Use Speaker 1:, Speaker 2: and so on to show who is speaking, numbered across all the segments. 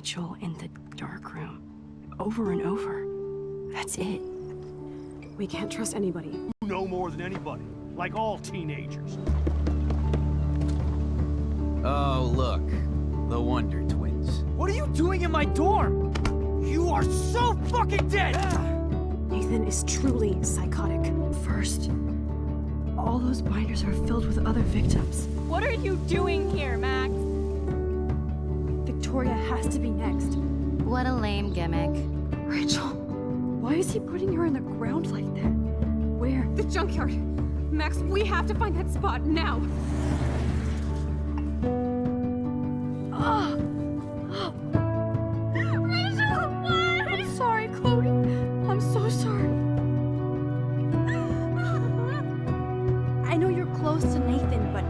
Speaker 1: Rachel in the dark room. Over and over. That's it.
Speaker 2: We can't trust anybody.
Speaker 3: You know more than anybody. Like all teenagers.
Speaker 4: Oh, look. The Wonder Twins.
Speaker 3: What are you doing in my dorm? You are so fucking dead!
Speaker 2: Nathan is truly psychotic.
Speaker 1: First, all those binders are filled with other victims.
Speaker 5: What are you doing here, Max?
Speaker 2: Victoria has to be next.
Speaker 6: What a lame gimmick.
Speaker 1: Rachel, why is he putting her in the ground like that? Where?
Speaker 2: The junkyard! Max, we have to find that spot now!
Speaker 1: Rachel, what? I'm sorry, Chloe. I'm so sorry.
Speaker 2: I know you're close to Nathan, but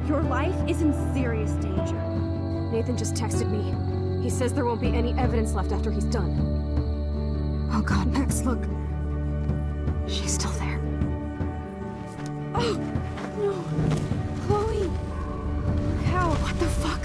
Speaker 2: your life is in serious danger. Nathan just texted me. He says there won't be any evidence left after he's done.
Speaker 1: Oh God, Max, look. She's still there.
Speaker 2: Oh, no. Chloe! How?
Speaker 1: What the fuck?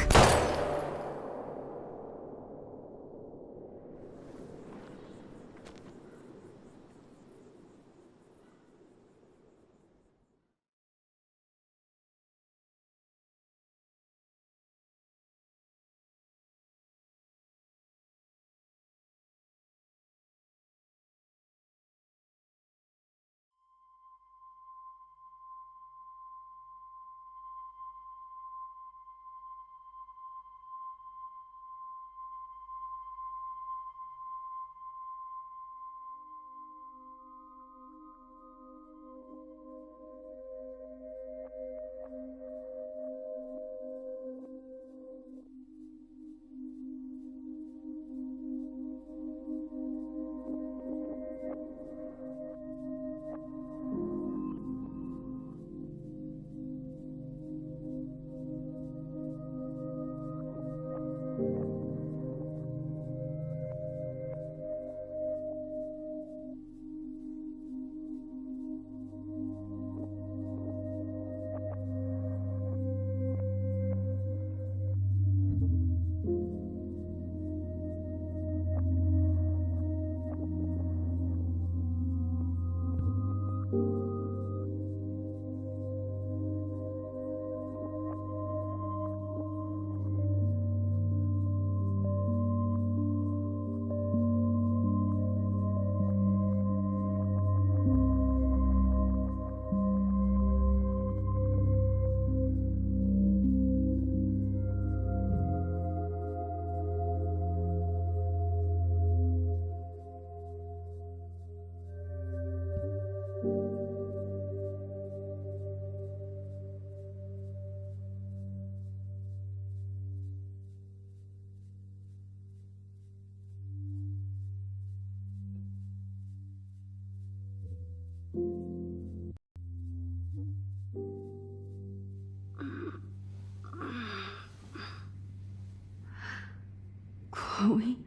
Speaker 1: Chloe?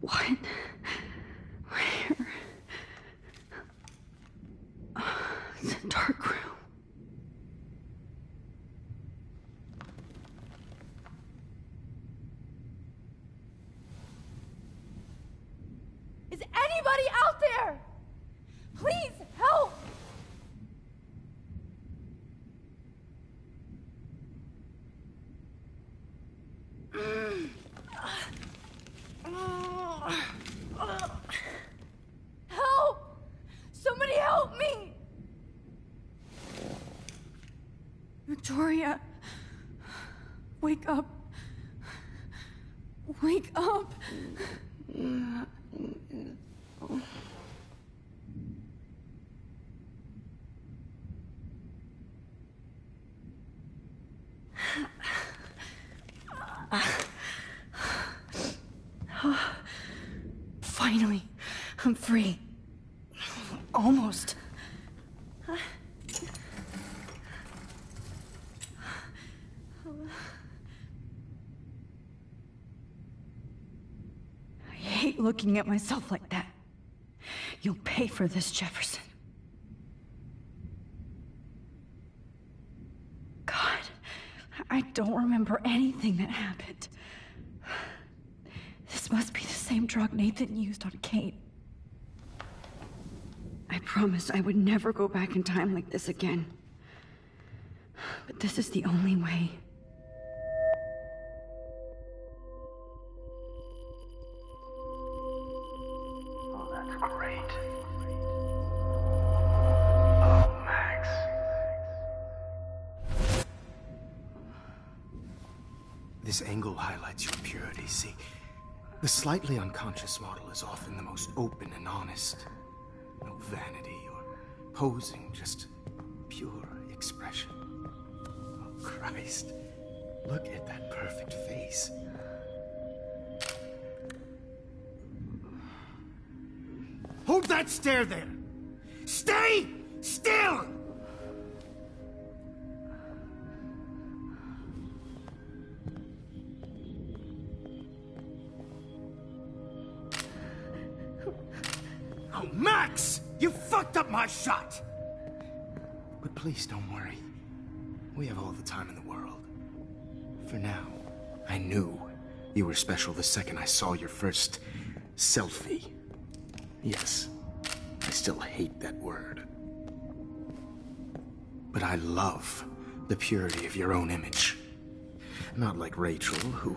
Speaker 1: What? Where? It's a dark room.
Speaker 5: Is anybody out there? Please help! Help! Somebody help me!
Speaker 1: Victoria, wake up. Wake up. Finally, I'm free. Almost. I hate looking at myself like that. You'll pay for this, Jefferson. God, I don't remember anything that happened. This must be the same drug Nathan used on Kate. I promised I would never go back in time like this again. But this is the only way.
Speaker 7: Oh, that's great. Oh, Max.
Speaker 8: This angle highlights your purity, see? The slightly unconscious model is often the most open and honest. No vanity or posing, just pure expression. Oh, Christ. Look at that perfect face.
Speaker 3: Hold that stare there! Stay still! Oh, Max! You fucked up my shot!
Speaker 8: But please don't worry. We have all the time in the world. For now, I knew you were special the second I saw your first selfie. Yes, I still hate that word. But I love the purity of your own image. Not like Rachel, who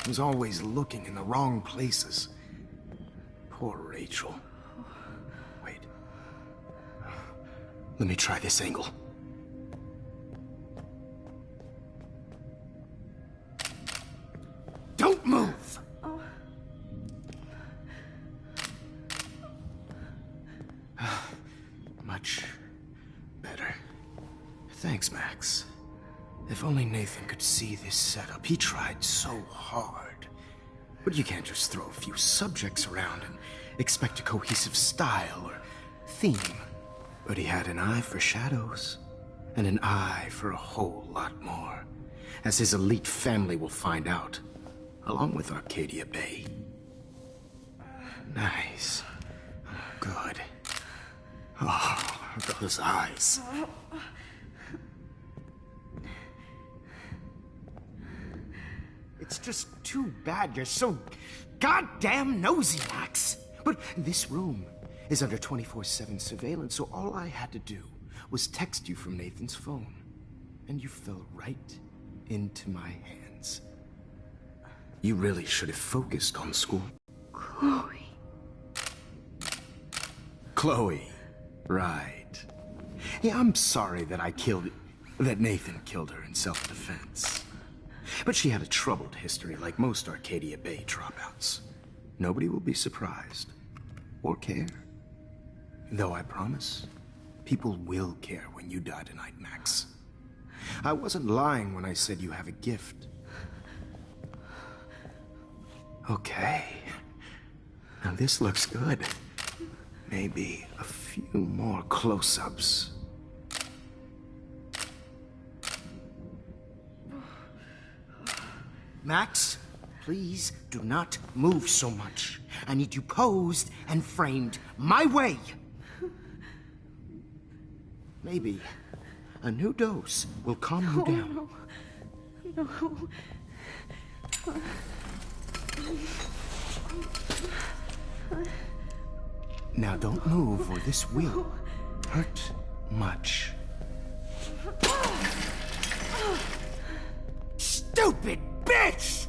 Speaker 8: was always looking in the wrong places. Poor Rachel. Wait. Let me try this angle.
Speaker 3: Don't move!
Speaker 8: Much better. Thanks, Max. If only Nathan could see this setup. He tried so hard. But you can't just throw a few subjects around and expect a cohesive style or theme. But he had an eye for shadows, and an eye for a whole lot more, as his elite family will find out, along with Arcadia Bay. Nice. Good. Oh, those eyes.
Speaker 3: It's just too bad you're so goddamn nosy, Max.
Speaker 8: But this room is under 24/7 surveillance, so all I had to do was text you from Nathan's phone. And you fell right into my hands. You really should have focused on school.
Speaker 1: Chloe.
Speaker 8: Chloe. Right. Yeah, I'm sorry that that Nathan killed her in self-defense. But she had a troubled history like most Arcadia Bay dropouts. Nobody will be surprised. Or care. Though I promise, people will care when you die tonight, Max. I wasn't lying when I said you have a gift. Okay. Now this looks good. Maybe a few more close-ups. Max, please do not move so much. I need you posed and framed my way. Maybe a new dose will calm you down. Now don't move or this will hurt much.
Speaker 3: Stupid bitch!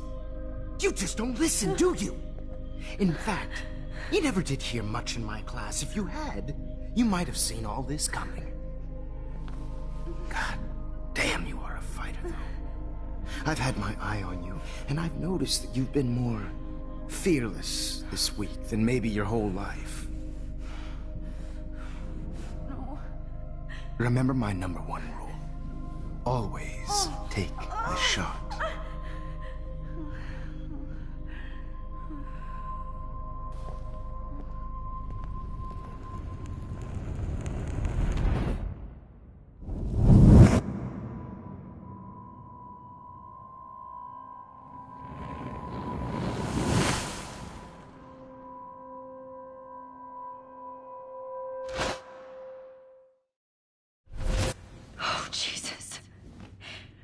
Speaker 3: You just don't listen, do you?
Speaker 8: In fact, you never did hear much in my class. If you had, you might have seen all this coming. God damn, you are a fighter, though. I've had my eye on you, and I've noticed that you've been more fearless this week than maybe your whole life.
Speaker 1: No.
Speaker 8: Remember my #1 rule. Always take the shot.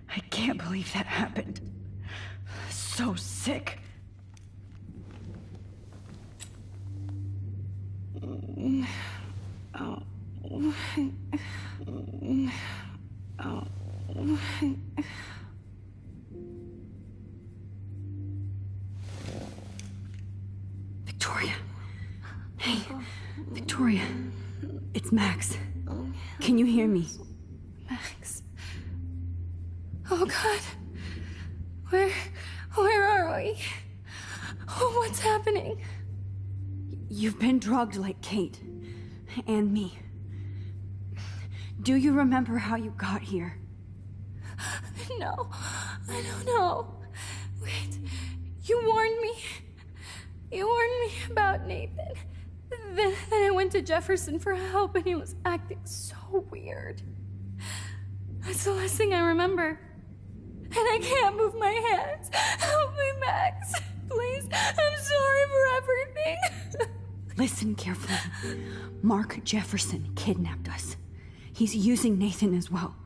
Speaker 1: I can't believe that happened. So sick. Hey, Victoria. It's Max. Can you hear me?
Speaker 5: Max. Oh God. Where are we? Oh, what's happening?
Speaker 1: You've been drugged like Kate. And me. Do you remember how you got here?
Speaker 5: No, I don't know. Wait, you warned me. You warned me about Nathan. Then I went to Jefferson for help and he was acting so weird. That's the last thing I remember. And I can't move my hands. Help me, Max. Please, I'm sorry for everything.
Speaker 1: Listen carefully. Mark Jefferson kidnapped us. He's using Nathan as well.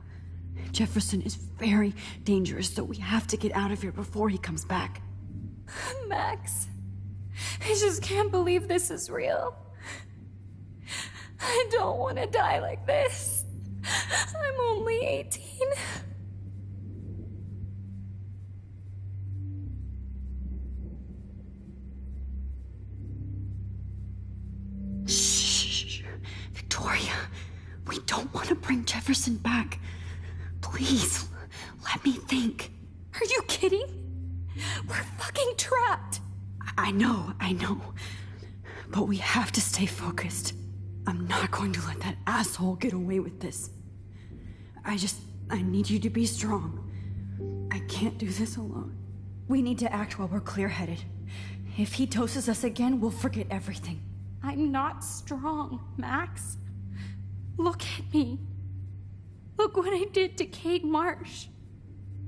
Speaker 1: Jefferson is very dangerous, so we have to get out of here before he comes back.
Speaker 5: Max, I just can't believe this is real. I don't want to die like this. I'm only 18.
Speaker 1: Shh. Victoria, we don't want to bring Jefferson back. Please, let me think.
Speaker 5: Are you kidding? We're fucking trapped.
Speaker 1: I know. But we have to stay focused. I'm not going to let that asshole get away with this. I need you to be strong. I can't do this alone. We need to act while we're clear-headed. If he doses us again, we'll forget everything.
Speaker 5: I'm not strong, Max. Look at me. Look what I did to Kate Marsh.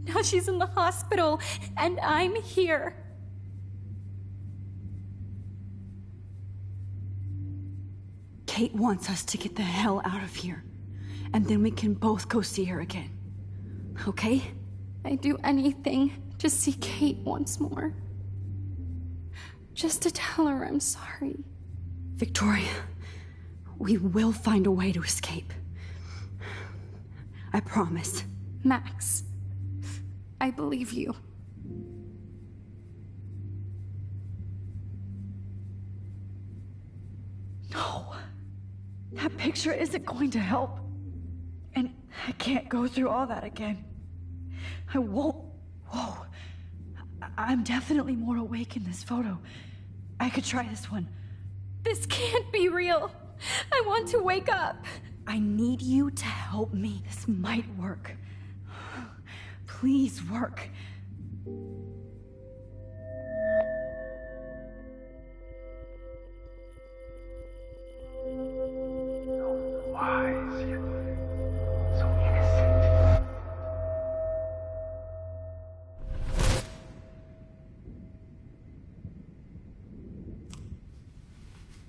Speaker 5: Now she's in the hospital, and I'm here.
Speaker 1: Kate wants us to get the hell out of here. And then we can both go see her again. Okay?
Speaker 5: I'd do anything to see Kate once more. Just to tell her I'm sorry.
Speaker 1: Victoria, we will find a way to escape. I promise.
Speaker 5: Max, I believe you.
Speaker 1: No. That picture isn't going to help. And I can't go through all that again. I won't. Whoa. I'm definitely more awake in this photo. I could try this one.
Speaker 5: This can't be real. I want to wake up.
Speaker 1: I need you to help me. This might work. Please work.
Speaker 7: Wise, yet so innocent.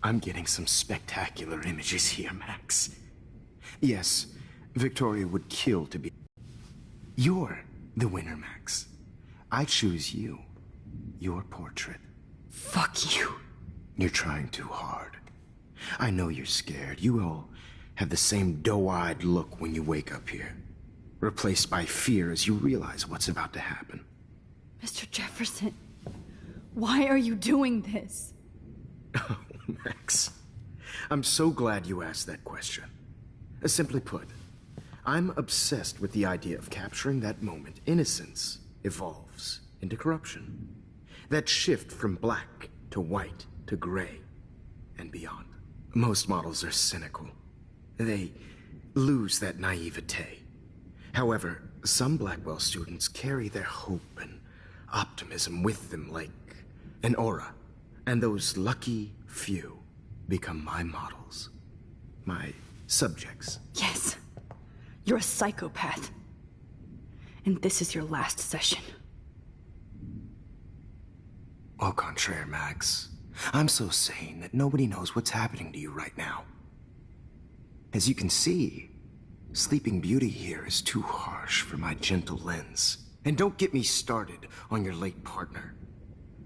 Speaker 8: I'm getting some spectacular images here, Max. Yes, Victoria would kill to be... You're the winner, Max. I choose you. Your portrait.
Speaker 1: Fuck you.
Speaker 8: You're trying too hard. I know you're scared. You all have the same doe-eyed look when you wake up here. Replaced by fear as you realize what's about to happen.
Speaker 1: Mr. Jefferson, why are you doing this?
Speaker 8: Oh, Max. I'm so glad you asked that question. Simply put, I'm obsessed with the idea of capturing that moment innocence evolves into corruption. That shift from black to white to gray and beyond. Most models are cynical. They lose that naivete. However, some Blackwell students carry their hope and optimism with them like an aura. And those lucky few become my models. My subjects.
Speaker 1: Yes. You're a psychopath. And this is your last session.
Speaker 8: Au contraire, Max. I'm so sane that nobody knows what's happening to you right now. As you can see, Sleeping Beauty here is too harsh for my gentle lens. And don't get me started on your late partner.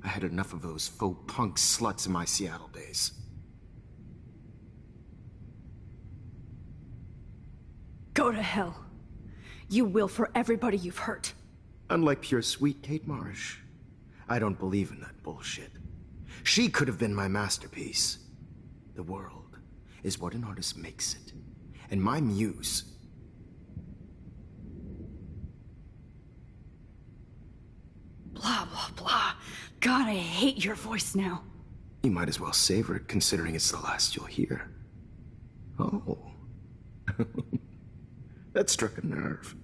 Speaker 8: I had enough of those faux punk sluts in my Seattle days.
Speaker 1: Go to hell. You will for everybody you've hurt.
Speaker 8: Unlike pure sweet Kate Marsh, I don't believe in that bullshit. She could have been my masterpiece. The world is what an artist makes it. And my muse...
Speaker 1: Blah, blah, blah. God, I hate your voice now.
Speaker 8: You might as well savor it, considering it's the last you'll hear. Oh. That struck a nerve.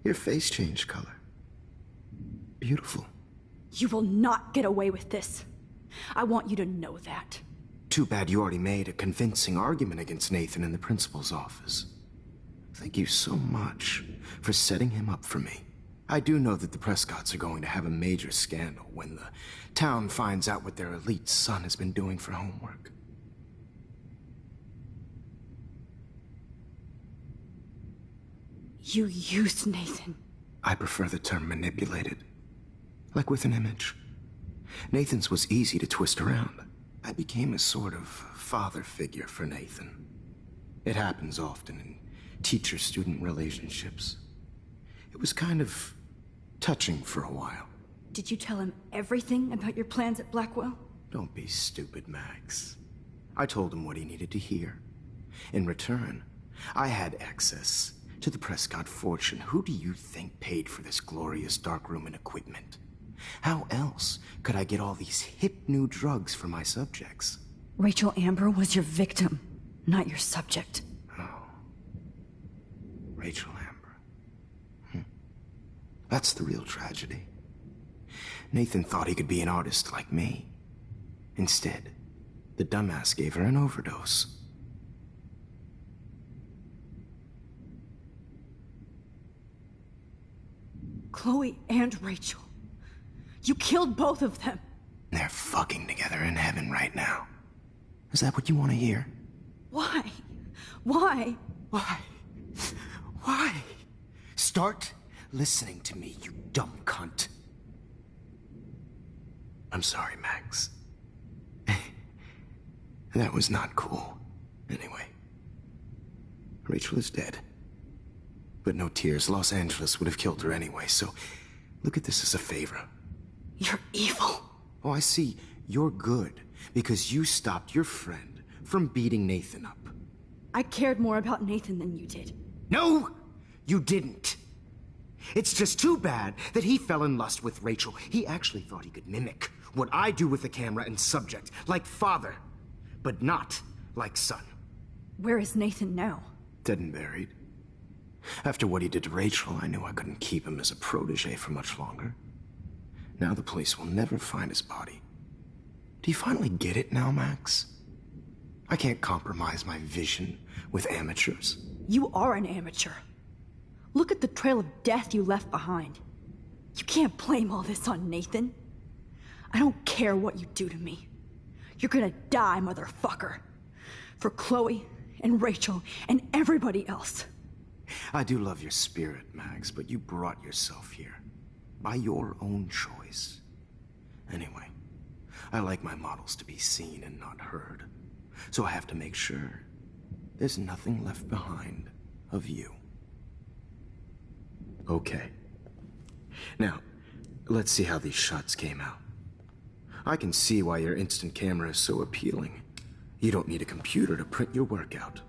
Speaker 8: Your face changed color. Beautiful.
Speaker 1: You will not get away with this. I want you to know that.
Speaker 8: Too bad you already made a convincing argument against Nathan in the principal's office. Thank you so much for setting him up for me. I do know that the Prescotts are going to have a major scandal when the town finds out what their elite son has been doing for homework.
Speaker 1: You used Nathan.
Speaker 8: I prefer the term manipulated. Like with an image. Nathan's was easy to twist around. I became a sort of father figure for Nathan. It happens often in teacher-student relationships. It was kind of touching for a while.
Speaker 1: Did you tell him everything about your plans at Blackwell?
Speaker 8: Don't be stupid, Max. I told him what he needed to hear. In return, I had access to the Prescott fortune. Who do you think paid for this glorious darkroom and equipment? How else could I get all these hip new drugs for my subjects?
Speaker 1: Rachel Amber was your victim, not your subject.
Speaker 8: Oh. Rachel Amber. That's the real tragedy. Nathan thought he could be an artist like me. Instead, the dumbass gave her an overdose.
Speaker 1: Chloe and Rachel. You killed both of them.
Speaker 8: They're fucking together in heaven right now. Is that what you want to hear?
Speaker 1: Why? Why?
Speaker 8: Why? Why? Start listening to me, you dumb cunt. I'm sorry, Max. That was not cool. Anyway, Rachel is dead. But no tears. Los Angeles would have killed her anyway, so look at this as a favor.
Speaker 1: You're evil.
Speaker 8: Oh, I see. You're good because you stopped your friend from beating Nathan up.
Speaker 1: I cared more about Nathan than you did.
Speaker 8: No, you didn't. It's just too bad that he fell in lust with Rachel. He actually thought he could mimic what I do with the camera and subject, like father, but not like son.
Speaker 1: Where is Nathan now?
Speaker 8: Dead and buried. After what he did to Rachel, I knew I couldn't keep him as a protege for much longer. Now the police will never find his body. Do you finally get it now, Max? I can't compromise my vision with amateurs.
Speaker 1: You are an amateur. Look at the trail of death you left behind. You can't blame all this on Nathan. I don't care what you do to me. You're gonna die, motherfucker. For Chloe and Rachel and everybody else.
Speaker 8: I do love your spirit, Max, but you brought yourself here. By your own choice. Anyway, I like my models to be seen and not heard. So I have to make sure there's nothing left behind of you. Okay. Now, let's see how these shots came out. I can see why your instant camera is so appealing. You don't need a computer to print your work out.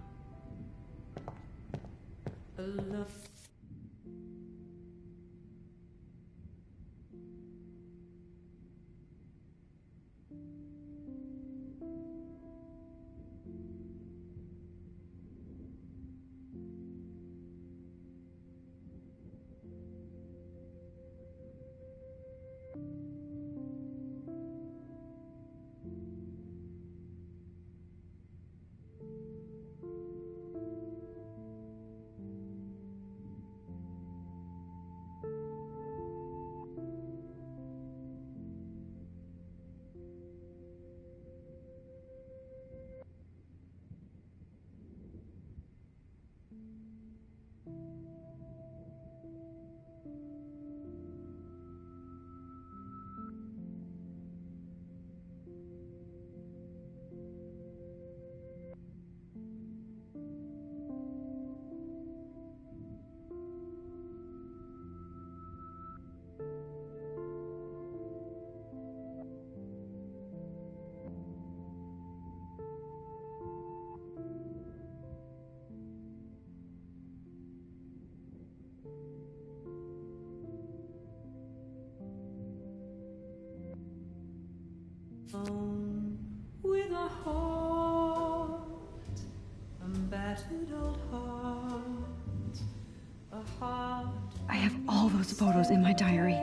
Speaker 1: photos in my diary.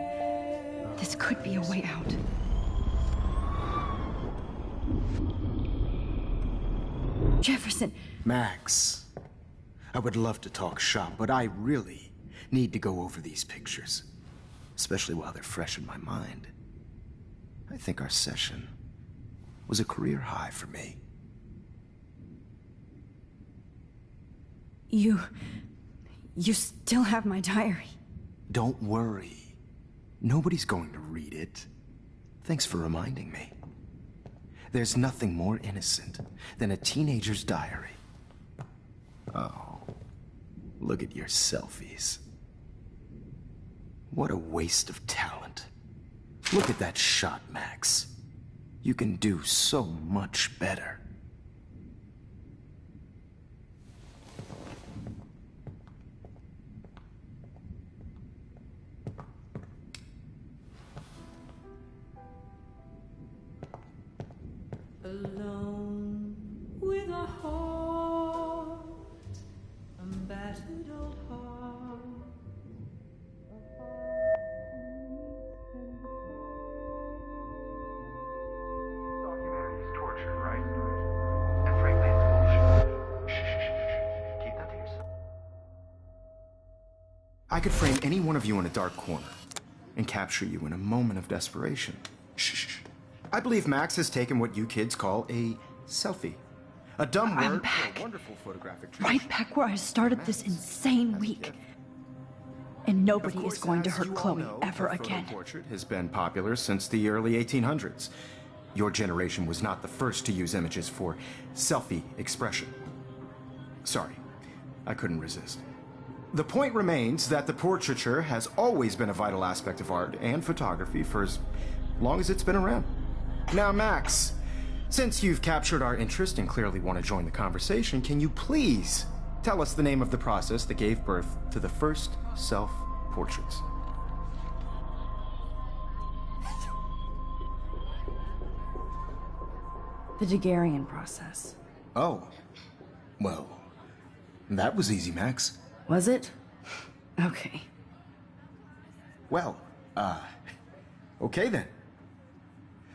Speaker 1: This could be a way out. Jefferson!
Speaker 8: Max, I would love to talk shop, but I really need to go over these pictures. Especially while they're fresh in my mind. I think our session was a career high for me.
Speaker 1: You still have my diary.
Speaker 8: Don't worry. Nobody's going to read it. Thanks for reminding me. There's nothing more innocent than a teenager's diary. Oh, look at your selfies. What a waste of talent. Look at that shot, Max. You can do so much better.
Speaker 9: Alone with a heart, a battered old heart.
Speaker 7: Humanity's torture, right? And frankly, it's bullshit. Shh. Keep that to yourself.
Speaker 8: I could frame any one of you in a dark corner and capture you in a moment of desperation. Shh. I believe Max has taken what you kids call a selfie. A dumb
Speaker 1: I'm
Speaker 8: word
Speaker 1: back.
Speaker 8: for a wonderful photographic
Speaker 1: Right back where I started this insane week. And nobody is going to hurt Chloe ever again.
Speaker 8: Portrait has been popular since the early 1800s. Your generation was not the first to use images for selfie expression. Sorry, I couldn't resist. The point remains that the portraiture has always been a vital aspect of art and photography for as long as it's been around. Now, Max, since you've captured our interest and clearly want to join the conversation, can you please tell us the name of the process that gave birth to the first self-portraits?
Speaker 1: The Daguerrean process.
Speaker 8: Oh, well, that was easy, Max.
Speaker 1: Was it? Okay.
Speaker 8: Well, okay then.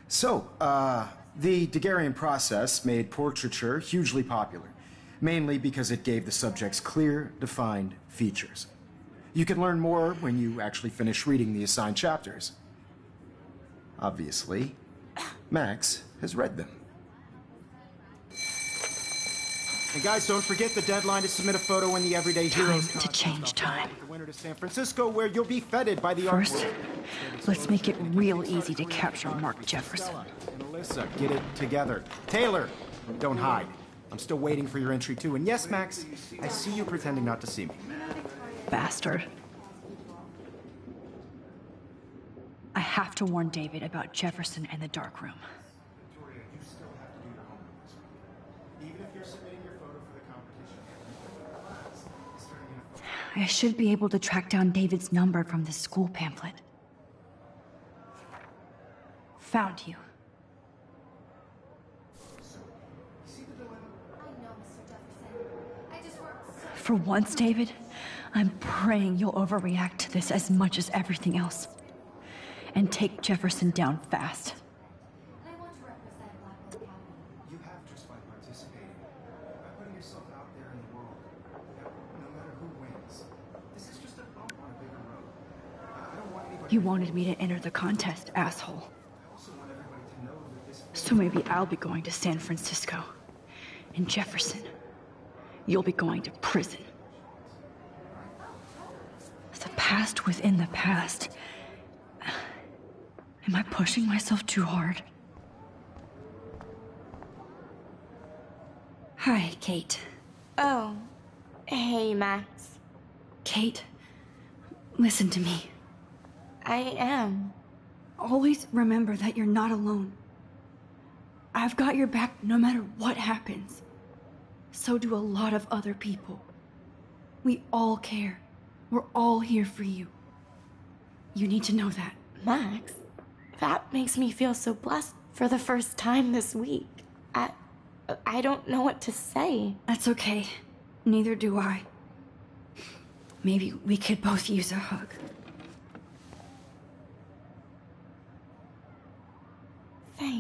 Speaker 8: So, the Daguerrean process made portraiture hugely popular, mainly because it gave the subjects clear, defined features. You can learn more when you actually finish reading the assigned chapters. Obviously, Max has read them. And guys, don't forget the deadline to submit a photo in the Everyday Heroes
Speaker 1: Time to change time.
Speaker 8: The winter to San Francisco, where you'll be feted by the
Speaker 1: First,
Speaker 8: artwork.
Speaker 1: let's make it real easy to capture Mark Jefferson.
Speaker 8: And Alyssa, get it together. Taylor, don't hide. I'm still waiting for your entry too. And yes, Max, I see you pretending not to see me.
Speaker 1: Bastard. I have to warn David about Jefferson and the dark room.
Speaker 8: Victoria, you still have to do your homework this week. Even if you're submitting your photo for the competition, class is turning in a photo.
Speaker 1: I should be able to track down David's number from the school pamphlet. Found you. For once, David, I'm praying you'll overreact to this as much as everything else. And take Jefferson down fast.
Speaker 8: You have just by participating, by putting yourself out there in the world. No matter who wins, this is just a bump on a bigger road. I don't want anybody.
Speaker 1: You wanted me to enter the contest, asshole.
Speaker 8: I also want everybody to know that this.
Speaker 1: So maybe I'll be going to San Francisco. And Jefferson, you'll be going to prison. The past within the past. Am I pushing myself too hard? Hi, Kate.
Speaker 5: Oh, hey, Max.
Speaker 1: Kate, listen to me.
Speaker 5: I am.
Speaker 1: Always remember that you're not alone. I've got your back no matter what happens. So do a lot of other people. We all care. We're all here for you. You need to know that.
Speaker 5: Max, that makes me feel so blessed for the first time this week. I don't know what to say.
Speaker 1: That's okay. Neither do I. Maybe we could both use a hug.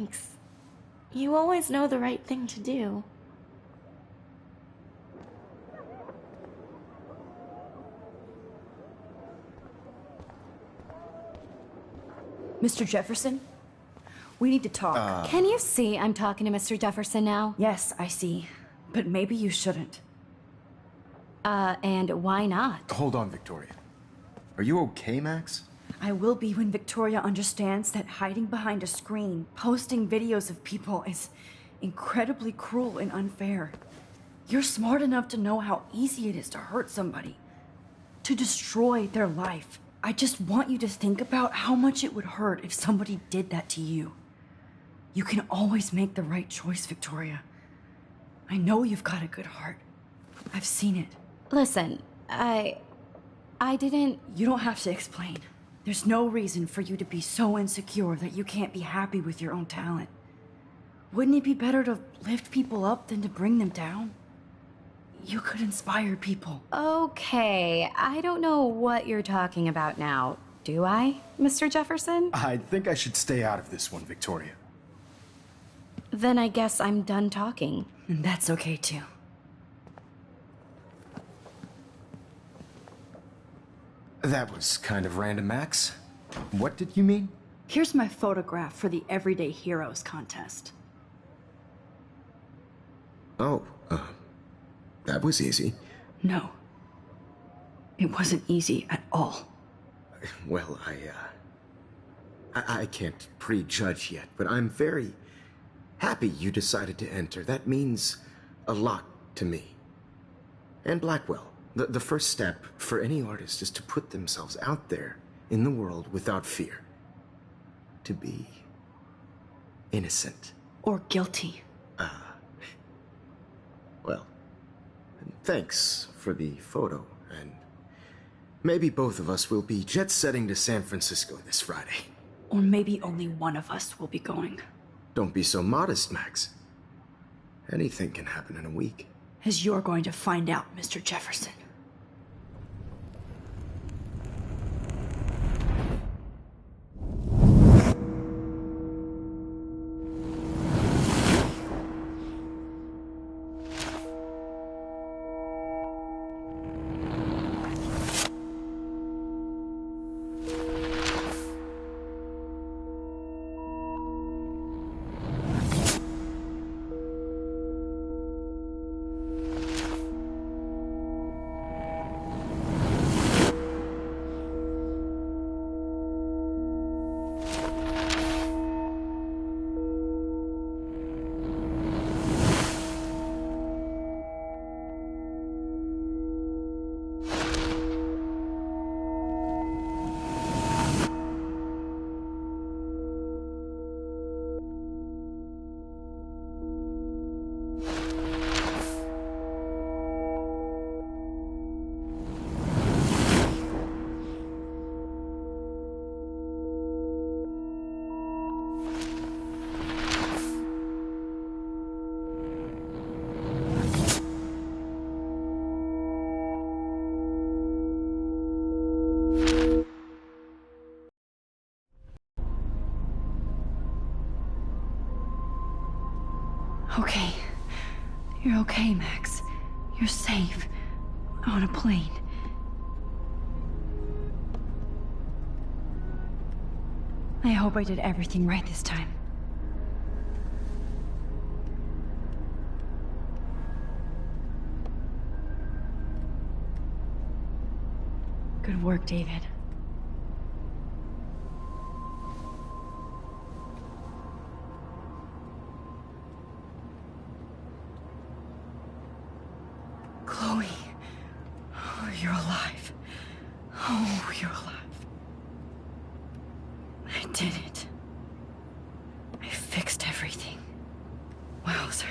Speaker 5: Thanks. You always know the right thing to do.
Speaker 1: Mr. Jefferson? We need to talk.
Speaker 6: Can you see I'm talking to Mr. Jefferson now?
Speaker 1: Yes, I see. But maybe you shouldn't.
Speaker 6: And why not?
Speaker 8: Hold on, Victoria. Are you okay, Max?
Speaker 1: I will be when Victoria understands that hiding behind a screen, posting videos of people is incredibly cruel and unfair. You're smart enough to know how easy it is to hurt somebody, to destroy their life. I just want you to think about how much it would hurt if somebody did that to you. You can always make the right choice, Victoria. I know you've got a good heart. I've seen it.
Speaker 6: Listen, I didn't...
Speaker 1: You don't have to explain. There's no reason for you to be so insecure that you can't be happy with your own talent. Wouldn't it be better to lift people up than to bring them down? You could inspire people.
Speaker 6: Okay, I don't know what you're talking about now. Do I, Mr. Jefferson?
Speaker 8: I think I should stay out of this one, Victoria.
Speaker 6: Then I guess I'm done talking.
Speaker 1: And that's okay too.
Speaker 8: That was kind of random, Max. What did you mean?
Speaker 1: Here's my photograph for the Everyday Heroes contest.
Speaker 8: Oh, that was easy.
Speaker 1: No. It wasn't easy at all.
Speaker 8: Well, I can't prejudge yet, but I'm very happy you decided to enter. That means a lot to me. And Blackwell. The first step for any artist is to put themselves out there in the world without fear. To be innocent.
Speaker 1: Or guilty.
Speaker 8: Well, thanks for the photo, and maybe both of us will be jet-setting to San Francisco this Friday.
Speaker 1: Or maybe only one of us will be going.
Speaker 8: Don't be so modest, Max. Anything can happen in a week.
Speaker 1: As you're going to find out, Mr. Jefferson. Okay. You're okay, Max. You're safe. On a plane. I hope I did everything right this time. Good work, David. Chloe. Oh, you're alive. Oh, you're alive. I did it. I fixed everything. Wowzer.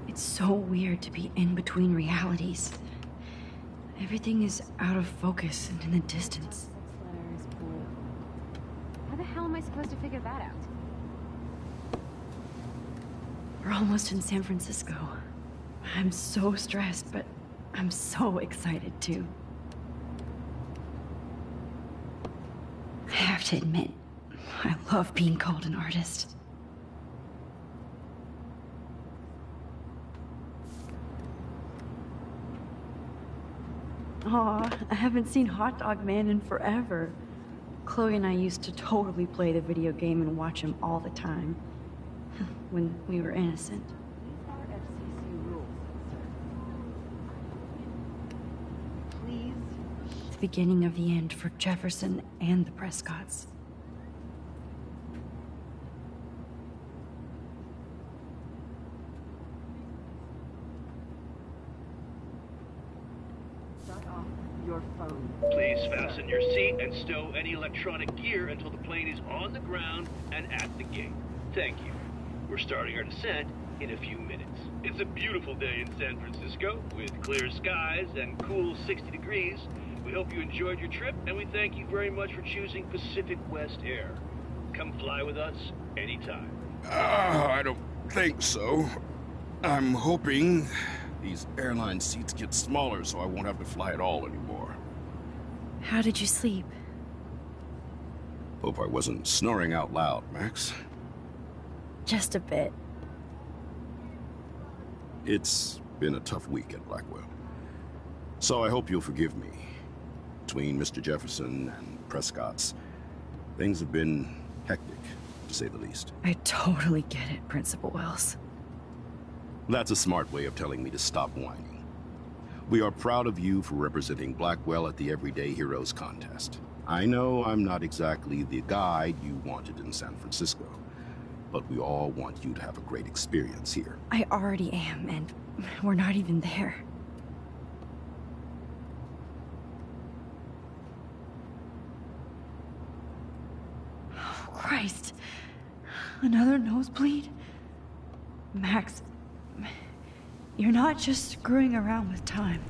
Speaker 1: It's so weird to be in between realities. Everything is out of focus and in the distance.
Speaker 2: Letters, bold, supposed to figure that out?
Speaker 1: We're almost in San Francisco. I'm so stressed, but I'm so excited too. I have to admit, I love being called an artist. Aw, I haven't seen Hot Dog Man in forever. Chloe and I used to totally play the video game and watch him all the time. When we were innocent.
Speaker 10: These are FCC rules, sir. Please.
Speaker 1: The beginning of the end for Jefferson and the Prescotts.
Speaker 10: Shut off your phone.
Speaker 11: Please fasten your seat and stow any electronic gear until the plane is on the ground and at the gate. Thank you. We're starting our descent in a few minutes. It's a beautiful day in San Francisco with clear skies and cool 60 degrees. We hope you enjoyed your trip, and we thank you very much for choosing Pacific West Air. Come fly with us anytime.
Speaker 8: I don't think so. I'm hoping these airline seats get smaller so I won't have to fly at all anymore.
Speaker 1: How did you sleep?
Speaker 8: Hope I wasn't snoring out loud, Max.
Speaker 1: Just a bit.
Speaker 8: It's been a tough week at Blackwell. So I hope you'll forgive me. Between Mr. Jefferson and Prescott's, things have been hectic, to say the least.
Speaker 1: I totally get it, Principal Wells.
Speaker 8: That's a smart way of telling me to stop whining. We are proud of you for representing Blackwell at the Everyday Heroes contest. I know I'm not exactly the guide you wanted in San Francisco, but we all want you to have a great experience here.
Speaker 1: I already am, and we're not even there. Oh, Christ. Another nosebleed? Max, you're not just screwing around with time.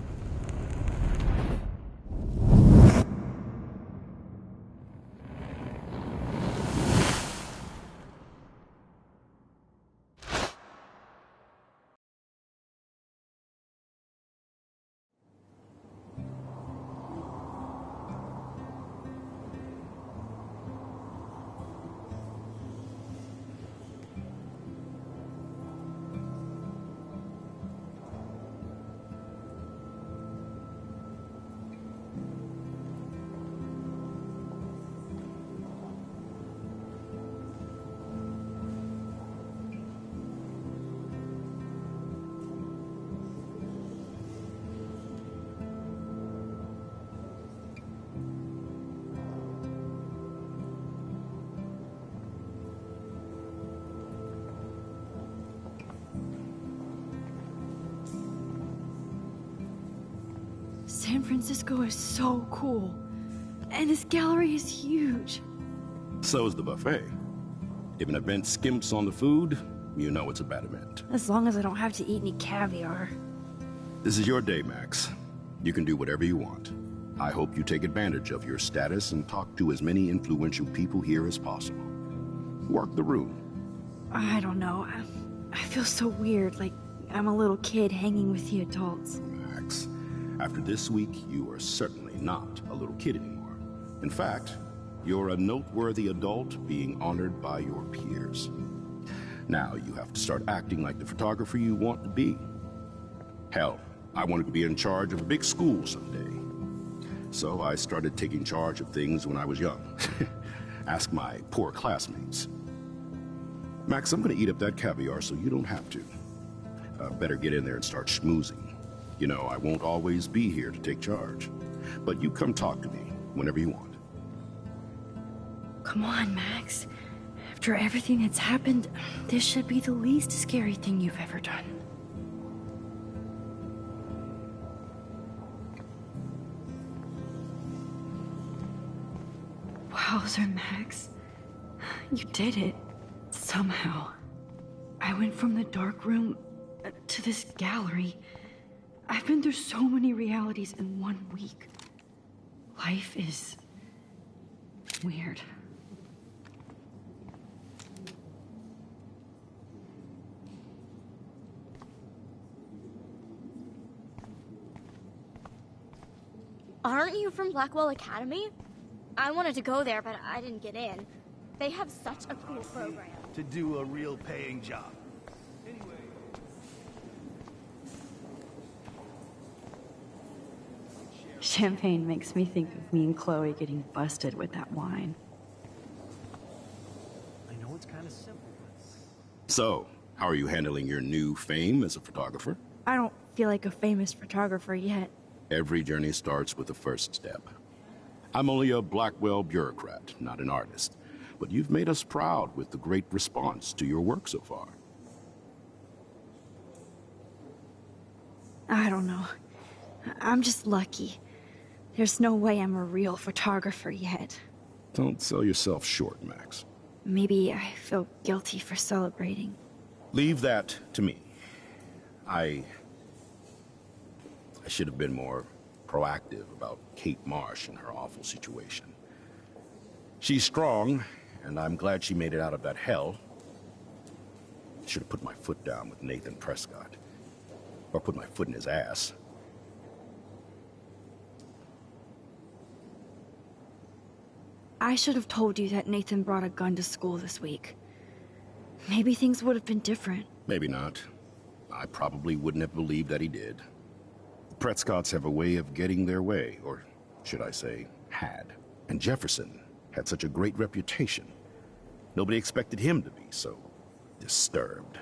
Speaker 1: San Francisco is so cool. And this gallery is huge.
Speaker 8: So is the buffet. If an event skimps on the food, you know it's a bad event.
Speaker 1: As long as I don't have to eat any caviar.
Speaker 8: This is your day, Max. You can do whatever you want. I hope you take advantage of your status and talk to as many influential people here as possible. Work the room.
Speaker 1: I don't know. I feel so weird, like I'm a little kid hanging with the adults.
Speaker 8: Max, after this week, you are certainly not a little kid anymore. In fact, you're a noteworthy adult being honored by your peers. Now you have to start acting like the photographer you want to be. Hell, I wanted to be in charge of a big school someday. So I started taking charge of things when I was young. Ask my poor classmates. Max, I'm gonna eat up that caviar so you don't have to. Better get in there and start schmoozing. You know, I won't always be here to take charge. But you come talk to me whenever you want.
Speaker 1: Come on, Max. After everything that's happened, this should be the least scary thing you've ever done. Wowzer, Max. You did it. Somehow. I went from the dark room to this gallery. I've been through so many realities in 1 week. Life is weird.
Speaker 5: Aren't you from Blackwell Academy? I wanted to go there, but I didn't get in. They have such a cool program.
Speaker 12: To do a real paying job.
Speaker 1: Champagne makes me think of me and Chloe getting busted with that wine.
Speaker 12: I know it's kind of simple,
Speaker 8: So, how are you handling your new fame as a photographer?
Speaker 13: I don't feel like a famous photographer yet.
Speaker 8: Every journey starts with the first step. I'm only a Blackwell bureaucrat, not an artist. But you've made us proud with the great response to your work so far.
Speaker 13: I don't know. I'm just lucky. There's no way I'm a real photographer yet.
Speaker 8: Don't sell yourself short, Max.
Speaker 13: Maybe I feel guilty for celebrating.
Speaker 8: Leave that to me. I should have been more proactive about Kate Marsh and her awful situation. She's strong, and I'm glad she made it out of that hell. Should have put my foot down with Nathan Prescott. Or put my foot in his ass.
Speaker 13: I should have told you that Nathan brought a gun to school this week. Maybe things would have been different.
Speaker 8: Maybe not. I probably wouldn't have believed that he did. The Prescotts have a way of getting their way, or should I say, had. And Jefferson had such a great reputation. Nobody expected him to be so disturbed.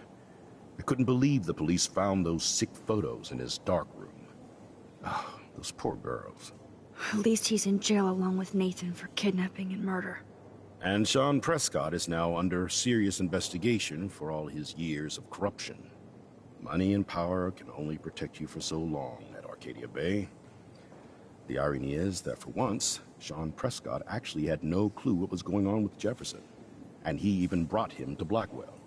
Speaker 8: I couldn't believe the police found those sick photos in his dark room. Oh, those poor girls.
Speaker 13: At least he's in jail along with Nathan for kidnapping and murder.
Speaker 8: And Sean Prescott is now under serious investigation for all his years of corruption. Money and power can only protect you for so long at Arcadia Bay. The irony is that for once, Sean Prescott actually had no clue what was going on with Jefferson. And he even brought him to Blackwell.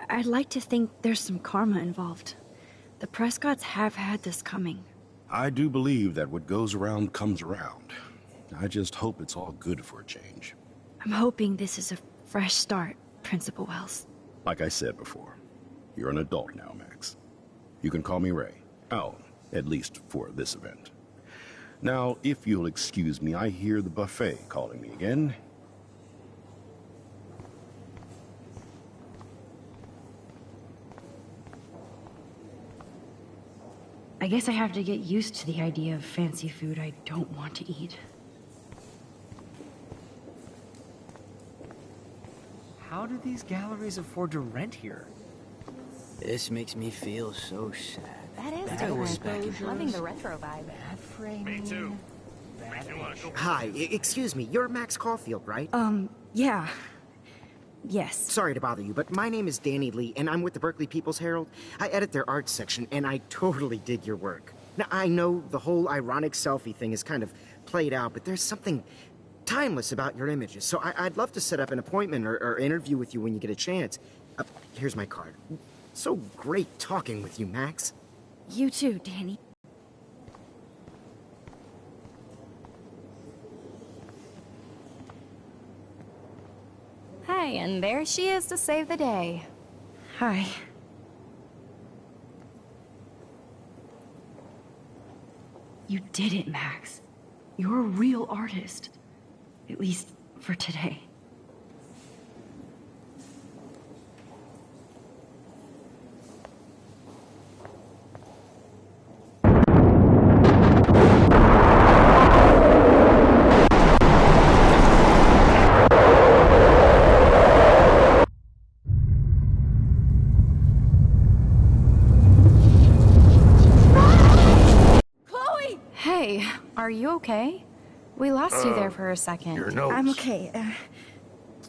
Speaker 13: I'd like to think there's some karma involved. The Prescotts have had this coming.
Speaker 8: I do believe that what goes around comes around. I just hope it's all good for a change.
Speaker 13: I'm hoping this is a fresh start, Principal Wells.
Speaker 8: Like I said before, you're an adult now, Max. You can call me Ray. Oh, at least for this event. Now, if you'll excuse me, I hear the buffet calling me again.
Speaker 1: I guess I have to get used to the idea of fancy food I don't want to eat.
Speaker 14: How do these galleries afford to rent here?
Speaker 15: This makes me feel so sad.
Speaker 6: That is
Speaker 15: different.
Speaker 6: Loving the retro vibe.
Speaker 14: Bad framing.
Speaker 11: Me too.
Speaker 3: Hi, excuse me, you're Max Caulfield, right?
Speaker 13: Yeah. Yes.
Speaker 3: Sorry to bother you, but my name is Danny Lee, and I'm with the Berkeley People's Herald. I edit their arts section, and I totally dig your work. Now, I know the whole ironic selfie thing is kind of played out, but there's something timeless about your images, so I'd love to set up an appointment or interview with you when you get a chance. Here's my card. So great talking with you, Max.
Speaker 13: You too, Danny.
Speaker 6: Hi, and there she is to save the day.
Speaker 13: Hi.
Speaker 1: You did it, Max. You're a real artist. At least for today.
Speaker 6: Are you okay? We lost you there for a second.
Speaker 12: Your nose.
Speaker 13: I'm okay.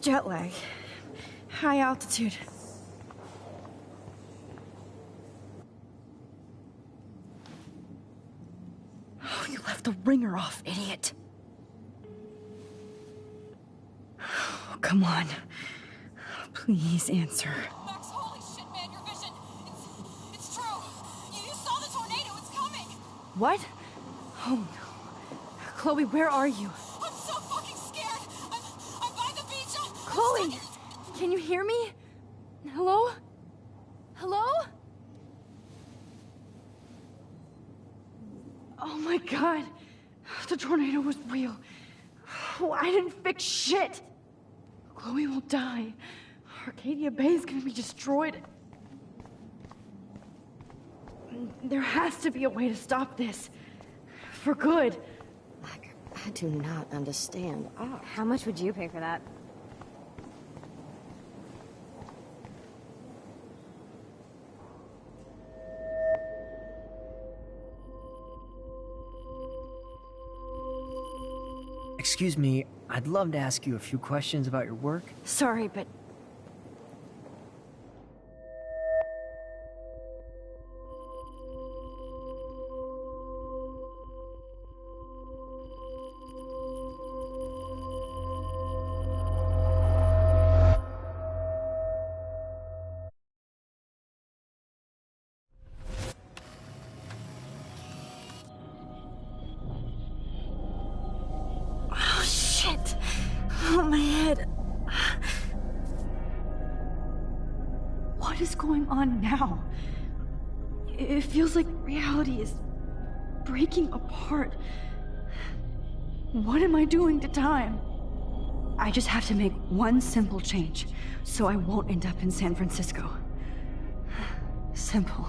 Speaker 13: Jet lag. High altitude.
Speaker 1: Oh, you left the ringer off, idiot. Oh, come on. Please answer.
Speaker 16: Max, holy shit, man, your vision. It's true. You saw the tornado. It's coming.
Speaker 1: What? Oh, no. Chloe, where are you?
Speaker 16: I'm so fucking scared. I'm by the beach.
Speaker 1: Chloe! Can you hear me? Hello? Hello?
Speaker 13: Oh my god. The tornado was real. Oh, I didn't fix shit. Chloe will die. Arcadia Bay is gonna be destroyed. There has to be a way to stop this. For good.
Speaker 17: I do not understand. Oh.
Speaker 2: How much would you pay for that?
Speaker 14: Excuse me, I'd love to ask you a few questions about your work.
Speaker 13: Sorry, but... Oh, shit. Oh, my head. What is going on now? It feels like reality is breaking apart. What am I doing to time? I just have to make one simple change, so I won't end up in San Francisco. Simple.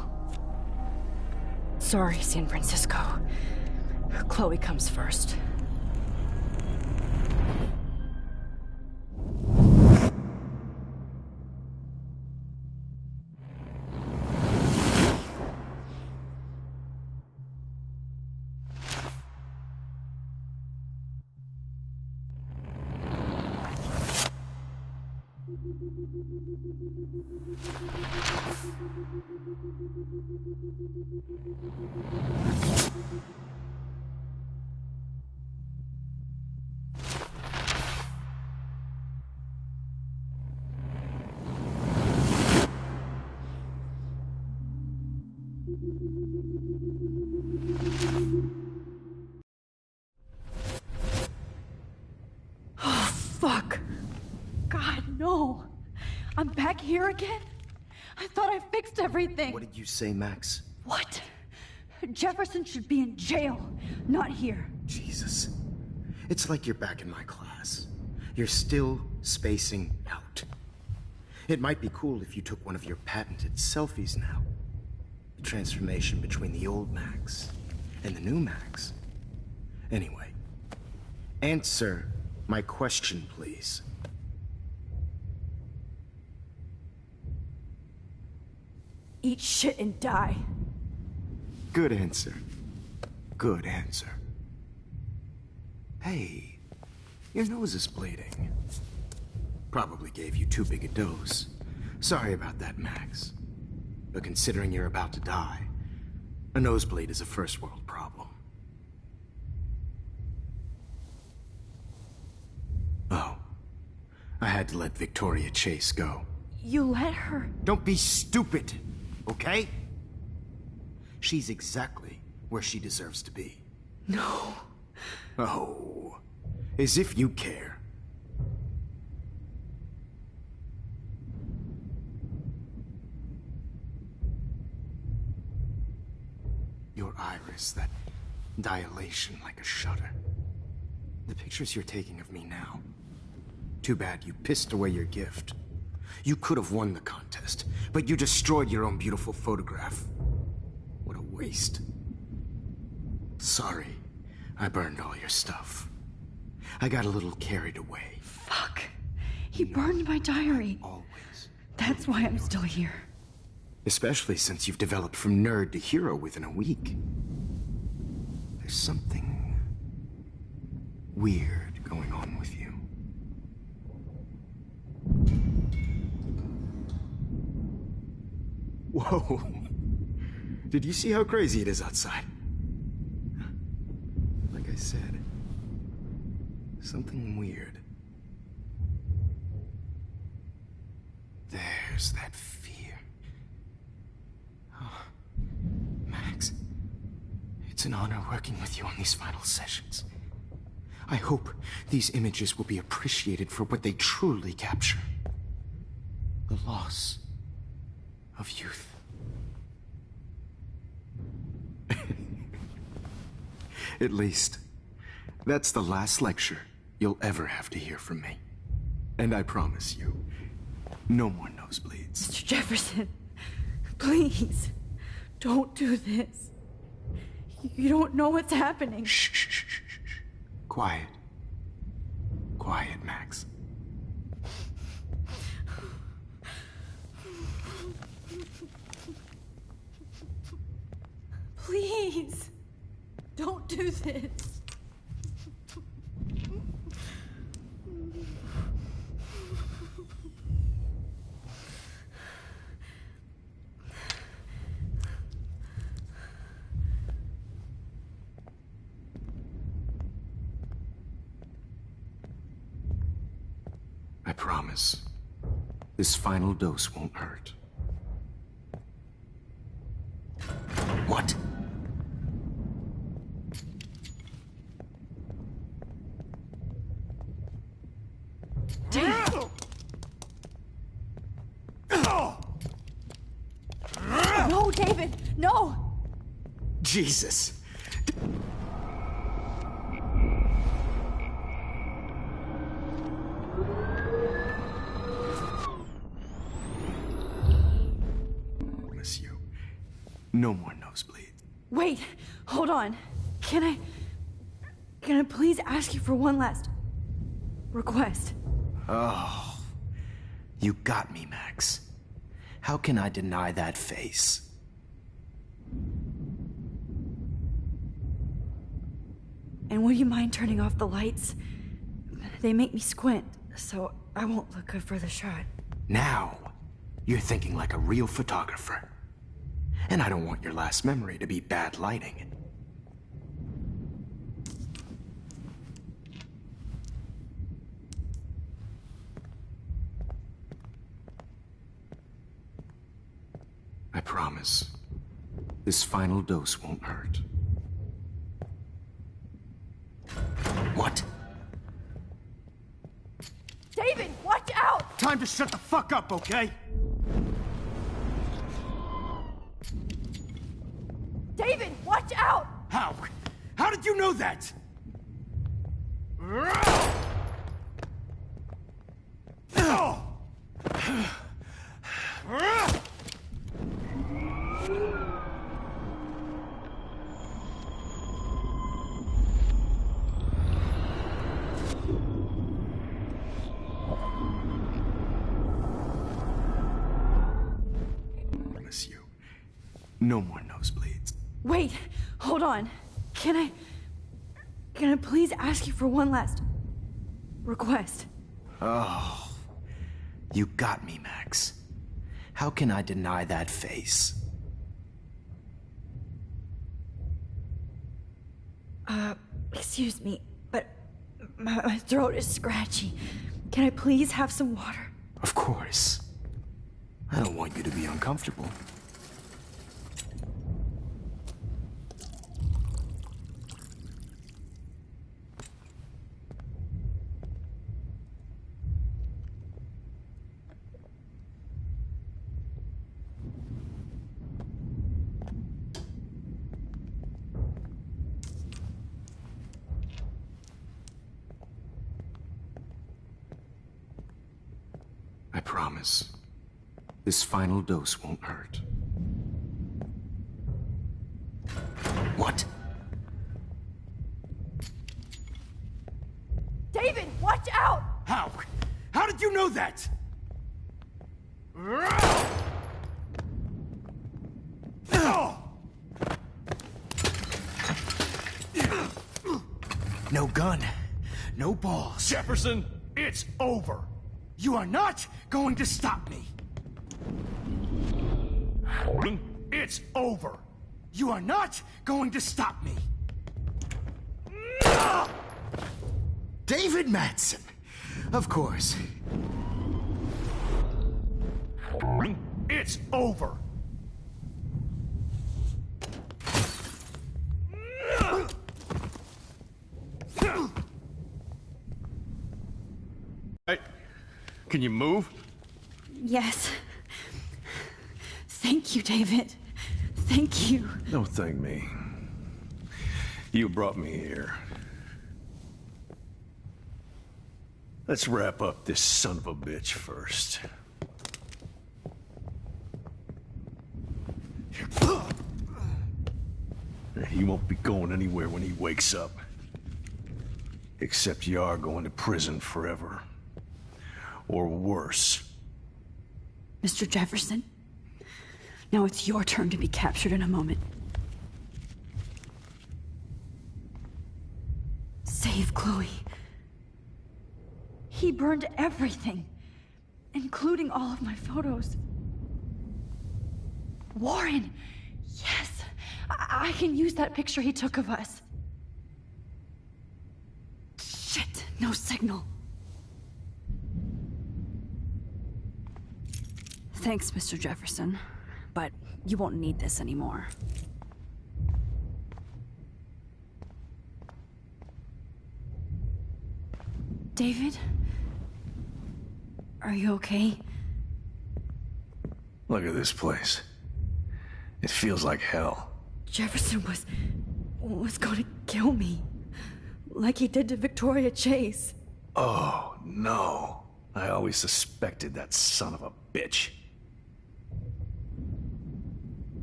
Speaker 13: Sorry, San Francisco. Chloe comes first. Oh, fuck. God, no. I'm back here again? I thought I fixed everything.
Speaker 8: What did you say, Max?
Speaker 13: What? Jefferson should be in jail, not here.
Speaker 8: Jesus. It's like you're back in my class. You're still spacing out. It might be cool if you took one of your patented selfies now. The transformation between the old Max and the new Max. Anyway, answer my question, please.
Speaker 13: Eat shit and die.
Speaker 8: Good answer. Good answer. Hey, your nose is bleeding. Probably gave you too big a dose. Sorry about that, Max. But considering you're about to die, a nosebleed is a first world problem. Oh, I had to let Victoria Chase go.
Speaker 13: You let her?
Speaker 8: Don't be stupid, okay? She's exactly where she deserves to be.
Speaker 13: No.
Speaker 8: Oh, as if you care. Your iris, that dilation like a shutter. The pictures you're taking of me now. Too bad you pissed away your gift. You could have won the contest, but you destroyed your own beautiful photograph. What a waste. Sorry, I burned all your stuff. I got a little carried away.
Speaker 13: Fuck. He burned my diary.
Speaker 8: Always.
Speaker 13: That's why I'm still here.
Speaker 8: Especially since you've developed from nerd to hero within a week. There's something weird going on with you. Whoa. Did you see how crazy it is outside? Like I said, something weird. There's that fear. Oh, Max, it's an honor working with you on these final sessions. I hope these images will be appreciated for what they truly capture. The loss of youth. At least, that's the last lecture you'll ever have to hear from me. And I promise you, no more nosebleeds.
Speaker 13: Mr. Jefferson, please, don't do this. You don't know what's happening.
Speaker 8: Shh, shh, shh, shh, shh. Quiet. Quiet, Max.
Speaker 13: Please, don't do this.
Speaker 8: I promise, this final dose won't hurt. What?
Speaker 13: No, David, no!
Speaker 8: Jesus! Miss you. No more nosebleeds.
Speaker 13: Wait, hold on. Can I please ask you for one last request?
Speaker 8: Oh, you got me, Max. How can I deny that face?
Speaker 13: And would you mind turning off the lights? They make me squint, so I won't look good for the shot.
Speaker 8: Now, you're thinking like a real photographer. And I don't want your last memory to be bad lighting. I promise, this final dose won't hurt. What?
Speaker 13: David, watch out!
Speaker 12: Time to shut the fuck up, okay?
Speaker 13: David, watch out!
Speaker 12: How? How did you know that?
Speaker 8: Miss you. No more nosebleeds.
Speaker 13: Wait, hold on. Can I please ask you for one last request?
Speaker 8: Oh, you got me, Max. How can I deny that face?
Speaker 13: Excuse me, but my throat is scratchy. Can I please have some water?
Speaker 8: Of course. I don't want you to be uncomfortable. I promise, this final dose won't hurt. What?
Speaker 13: David, watch out!
Speaker 12: How? How did you know that?
Speaker 8: No gun, no balls.
Speaker 12: Jefferson, it's over. You are not going to stop me. It's over. You are not going to stop me.
Speaker 8: David Madsen. Of course.
Speaker 12: It's over.
Speaker 18: Hey, can you move?
Speaker 13: Yes. Thank you, David. Thank you.
Speaker 18: Don't thank me. You brought me here. Let's wrap up this son of a bitch first. He won't be going anywhere when he wakes up. Except you are going to prison forever. Or worse.
Speaker 1: Mr. Jefferson, now it's your turn to be captured in a moment. Save Chloe.
Speaker 13: He burned everything, including all of my photos. Warren! Yes! I can use that picture he took of us.
Speaker 1: Shit, no signal. Thanks, Mr. Jefferson, but you won't need this anymore. David? Are you okay?
Speaker 18: Look at this place. It feels like hell.
Speaker 1: Jefferson was going to kill me. Like he did to Victoria Chase.
Speaker 18: Oh, no. I always suspected that son of a bitch.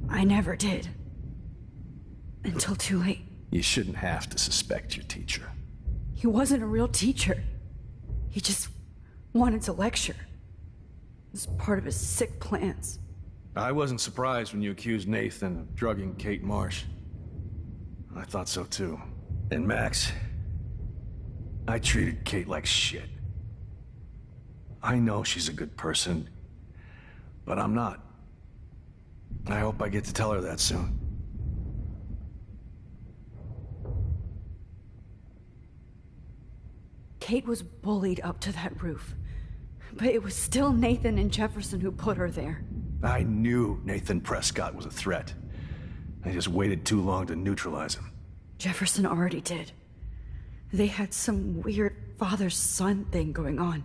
Speaker 1: I never did. Until too late.
Speaker 18: You shouldn't have to suspect your teacher.
Speaker 1: He wasn't a real teacher. He just wanted to lecture. It was part of his sick plans.
Speaker 18: I wasn't surprised when you accused Nathan of drugging Kate Marsh. I thought so too. And Max, I treated Kate like shit. I know she's a good person, but I'm not. I hope I get to tell her that soon.
Speaker 1: Kate was bullied up to that roof. But it was still Nathan and Jefferson who put her there.
Speaker 18: I knew Nathan Prescott was a threat. I just waited too long to neutralize him.
Speaker 1: Jefferson already did. They had some weird father-son thing going on.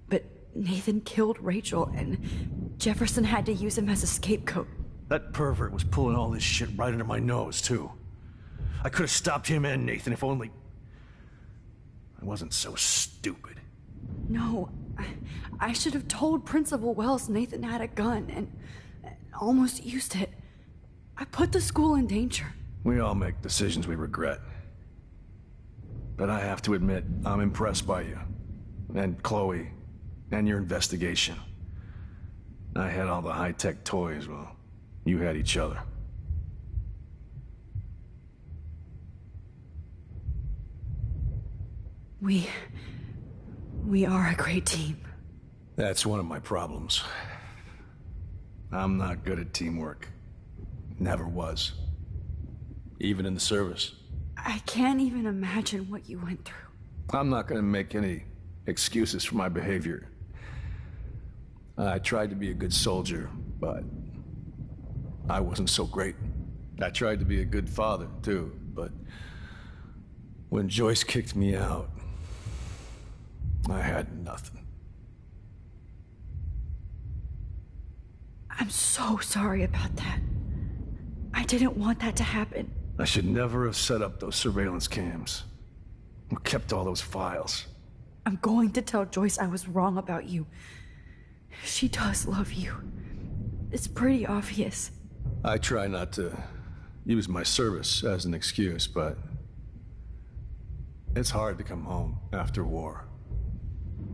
Speaker 1: But Nathan killed Rachel, and Jefferson had to use him as a scapegoat.
Speaker 18: That pervert was pulling all this shit right under my nose, too. I could have stopped him and Nathan if only... I wasn't so stupid.
Speaker 1: No, I should have told Principal Wells Nathan had a gun and almost used it. I put the school in danger.
Speaker 18: We all make decisions we regret. But I have to admit, I'm impressed by you. And Chloe. And your investigation. I had all the high-tech toys, well, you had each other.
Speaker 1: We are a great team.
Speaker 18: That's one of my problems. I'm not good at teamwork. Never was. Even in the service.
Speaker 1: I can't even imagine what you went through.
Speaker 18: I'm not gonna make any excuses for my behavior. I tried to be a good soldier, but I wasn't so great. I tried to be a good father, too, but when Joyce kicked me out, I had nothing.
Speaker 1: I'm so sorry about that. I didn't want that to happen.
Speaker 18: I should never have set up those surveillance cams. Or kept all those files.
Speaker 1: I'm going to tell Joyce I was wrong about you. She does love you. It's pretty obvious.
Speaker 18: I try not to use my service as an excuse, but it's hard to come home after war.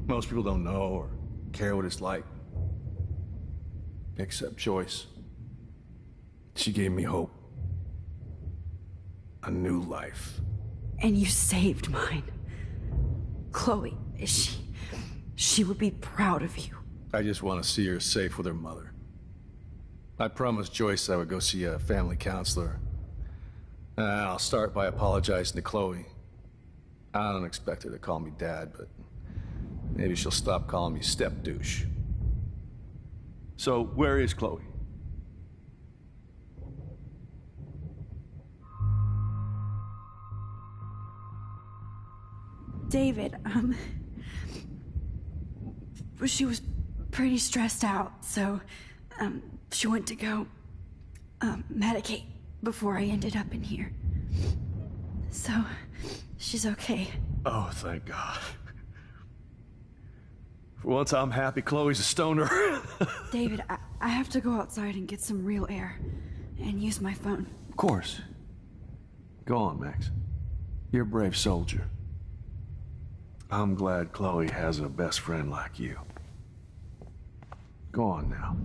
Speaker 18: Most people don't know or care what it's like. Except Joyce. She gave me hope. A new life.
Speaker 1: And you saved mine. Chloe, she would be proud of you.
Speaker 18: I just want to see her safe with her mother. I promised Joyce I would go see a family counselor. And I'll start by apologizing to Chloe. I don't expect her to call me Dad, but maybe she'll stop calling me step douche. So, where is Chloe?
Speaker 1: David, she was pretty stressed out, so, she went to go, medicate before I ended up in here. So, she's okay.
Speaker 18: Oh, thank God. For once, I'm happy Chloe's a stoner.
Speaker 1: David, I have to go outside and get some real air. And use my phone.
Speaker 18: Of course. Go on, Max. You're a brave soldier. I'm glad Chloe has a best friend like you. Go on now.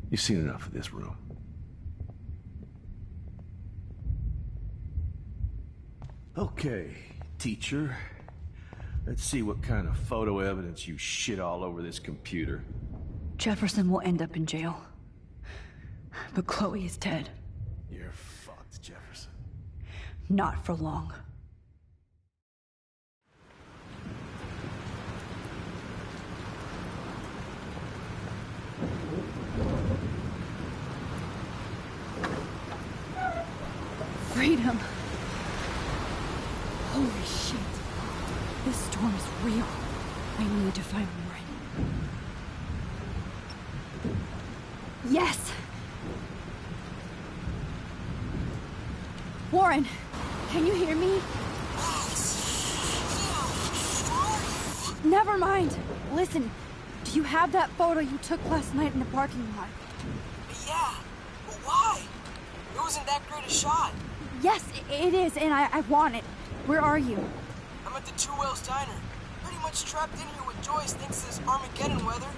Speaker 18: You've seen enough of this room. Okay, teacher. Let's see what kind of photo evidence you shit all over this computer.
Speaker 1: Jefferson will end up in jail. But Chloe is dead.
Speaker 18: You're fucked, Jefferson.
Speaker 1: Not for long. Freedom. Holy shit. This storm is real. I need to find Warren. Yes! Warren, can you hear me? Never mind. Listen, do you have that photo you took last night in the parking lot?
Speaker 19: Yeah, but why? It wasn't that great a shot.
Speaker 1: Yes, it is, and I want it. Where are you?
Speaker 19: I'm at the Two Whales Diner. Pretty much trapped in here with Joyce thinks this Armageddon weather.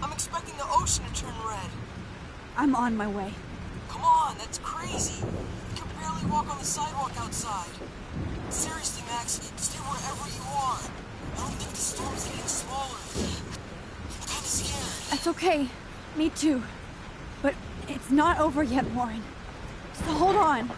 Speaker 19: I'm expecting the ocean to turn red.
Speaker 1: I'm on my way.
Speaker 19: Come on, that's crazy. You can barely walk on the sidewalk outside. Seriously, Max, stay wherever you are. I don't think the storm's getting smaller. I'm kinda scared.
Speaker 1: That's okay. Me too. But it's not over yet, Warren. So hold on.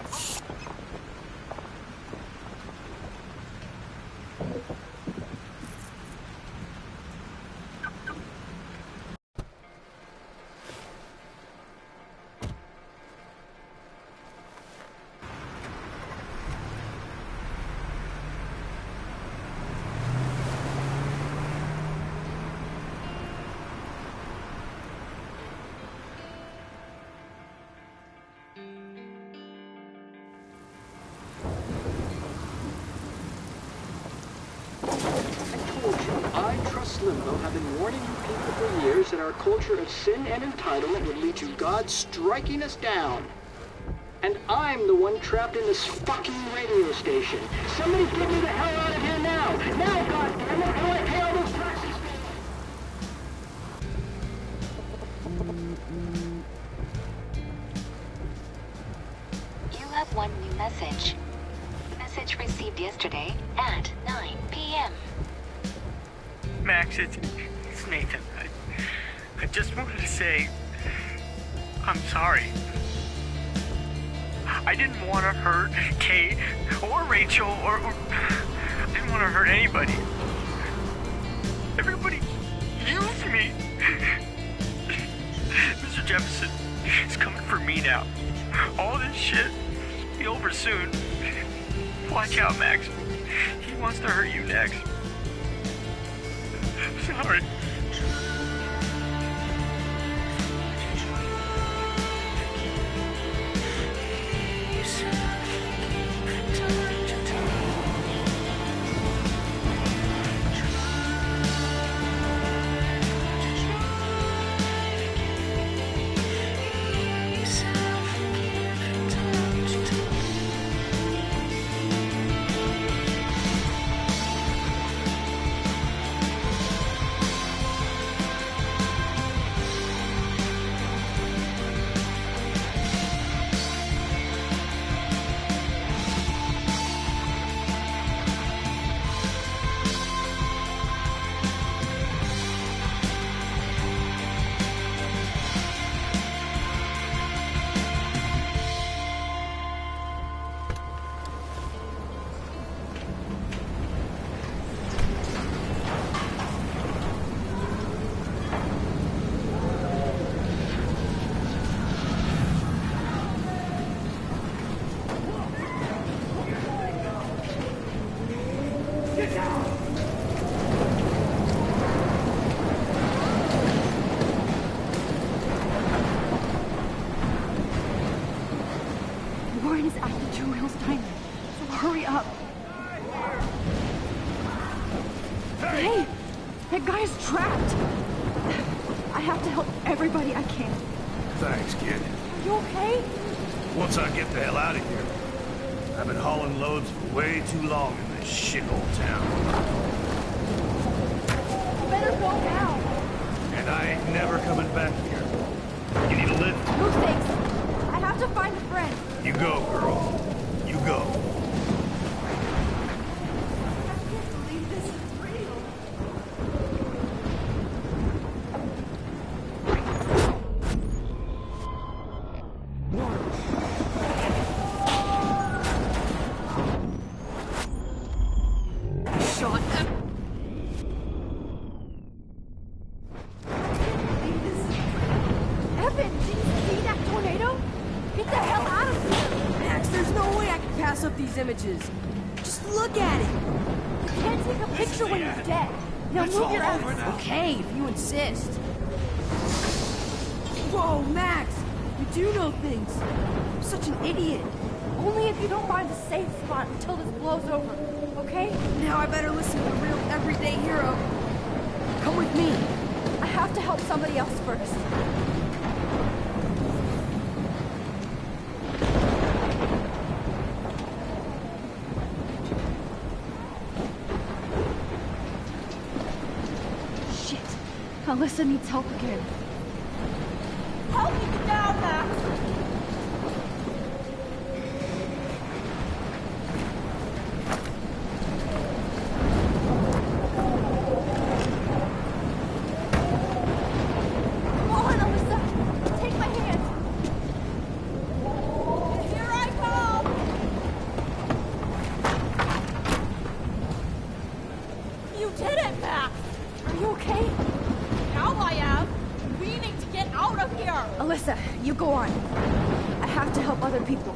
Speaker 20: Limbo have been warning you people for years that our culture of sin and entitlement would lead to God striking us down. And I'm the one trapped in this fucking radio station. Somebody get me the hell out of here now! Now, goddammit! How do I pay all those taxes?
Speaker 21: You have one new message. Message received yesterday at 9 p.m.
Speaker 22: Max, it's Nathan. I just wanted to say, I'm sorry. I didn't want to hurt Kate or Rachel or I didn't want to hurt anybody. Everybody used me. Mr. Jefferson is coming for me now. All this shit will be over soon. Watch out, Max. He wants to hurt you next. Sorry.
Speaker 13: okay? That guy's trapped. I have to help everybody I can.
Speaker 18: Thanks, kid.
Speaker 13: Are you okay?
Speaker 18: Once I get the hell out of here. I've been hauling loads for way too long in this shithole town.
Speaker 13: You better go now.
Speaker 18: And I ain't never coming back here. You need a lift?
Speaker 13: No thanks. I have to find a friend.
Speaker 18: You go, girl. You go.
Speaker 4: Images. Just look at it.
Speaker 13: You can't take a picture when he's dead. Now move your ass.
Speaker 4: Okay, if you insist. Whoa, Max! You do know things. I'm such an idiot.
Speaker 13: Only if you don't find a safe spot until this blows over, okay?
Speaker 4: Now I better listen to the real everyday hero. Come with me.
Speaker 13: I have to help somebody else first. Alyssa needs help again.
Speaker 10: Help me get down, Max!
Speaker 13: Come on, Alyssa! Take my hand!
Speaker 10: Here I come! You did it, Max!
Speaker 13: Are you okay?
Speaker 10: Now I am. We need to get out of here.
Speaker 13: Alyssa, you go on. I have to help other people.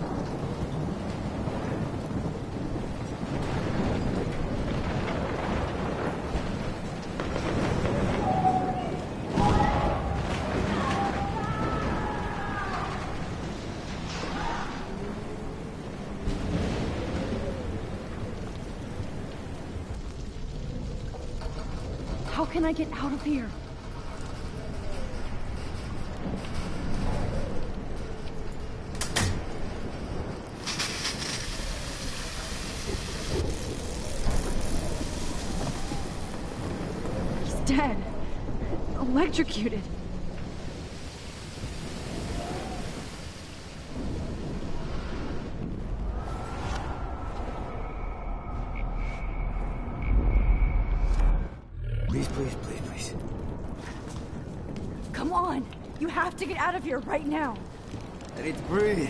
Speaker 13: How can I get out of here? Dead. Electrocuted.
Speaker 15: Please, please, please, please.
Speaker 13: Come on! You have to get out of here right now!
Speaker 15: I need to breathe.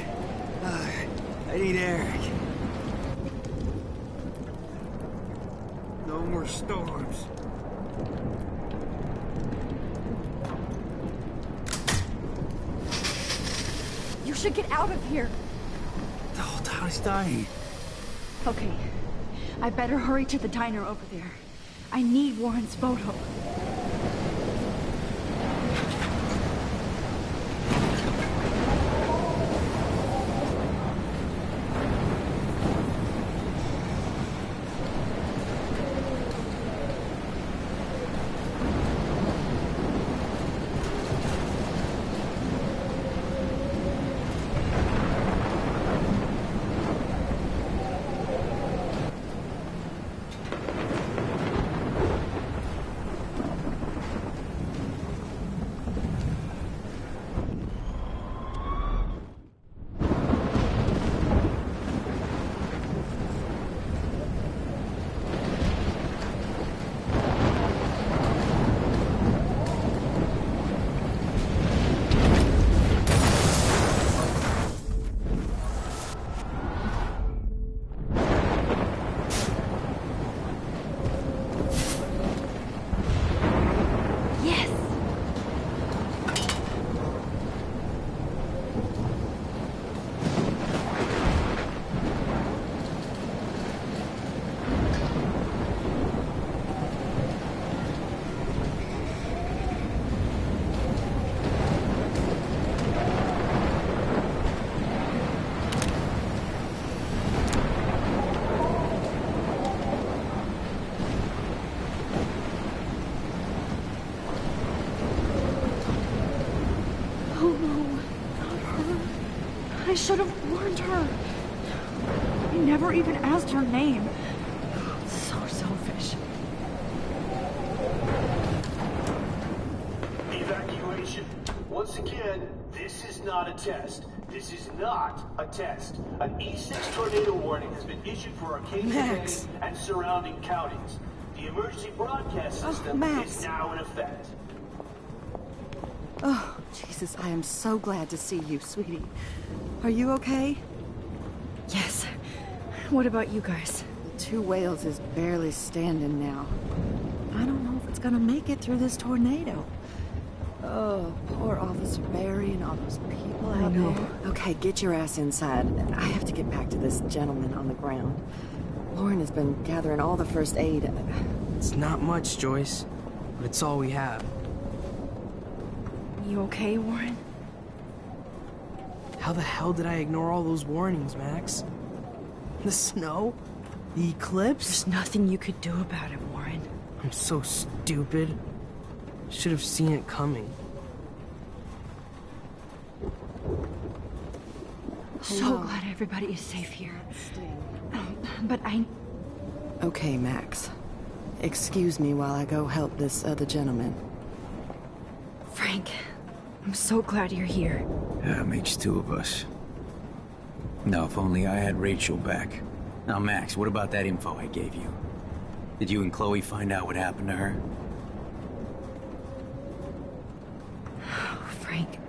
Speaker 15: I need air. No more storms.
Speaker 13: You should get out of here!
Speaker 15: The whole town is dying.
Speaker 13: Okay. I better hurry to the diner over there. I need Warren's photo. I should have warned her. I never even asked her name. So selfish.
Speaker 11: Evacuation. Once again, this is not a test. This is not a test. An E6 tornado warning has been issued for Arcadia Bay and surrounding counties. The emergency broadcast system is now in effect.
Speaker 4: Oh, Jesus, I am so glad to see you, sweetie. Are you okay?
Speaker 13: Yes. What about you guys?
Speaker 4: Two Whales is barely standing now. I don't know if it's gonna make it through this tornado. Oh, poor Officer Barry and all those people out there. Okay, get your ass inside. I have to get back to this gentleman on the ground. Lauren has been gathering all the first aid.
Speaker 14: It's not much, Joyce, but it's all we have.
Speaker 13: You okay, Warren?
Speaker 14: How the hell did I ignore all those warnings, Max? The snow? The eclipse?
Speaker 13: There's nothing you could do about it, Warren.
Speaker 14: I'm so stupid. Should have seen it coming.
Speaker 13: So glad everybody is safe here. But I...
Speaker 4: Okay, Max. Excuse me while I go help this other gentleman.
Speaker 13: Frank, I'm so glad you're here.
Speaker 15: Yeah, it makes two of us. Now, if only I had Rachel back. Now, Max, what about that info I gave you? Did you and Chloe find out what happened to her?
Speaker 13: Oh, Frank.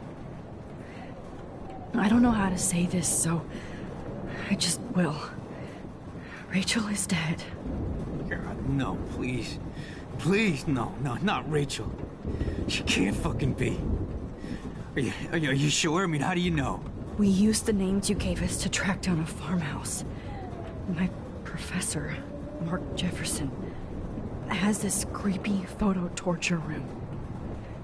Speaker 13: I don't know how to say this, so I just will. Rachel is dead.
Speaker 15: God, no, please. Please, no, not Rachel. She can't fucking be. Are you sure? I mean, how do you know?
Speaker 13: We used the names you gave us to track down a farmhouse. My professor, Mark Jefferson, has this creepy photo torture room.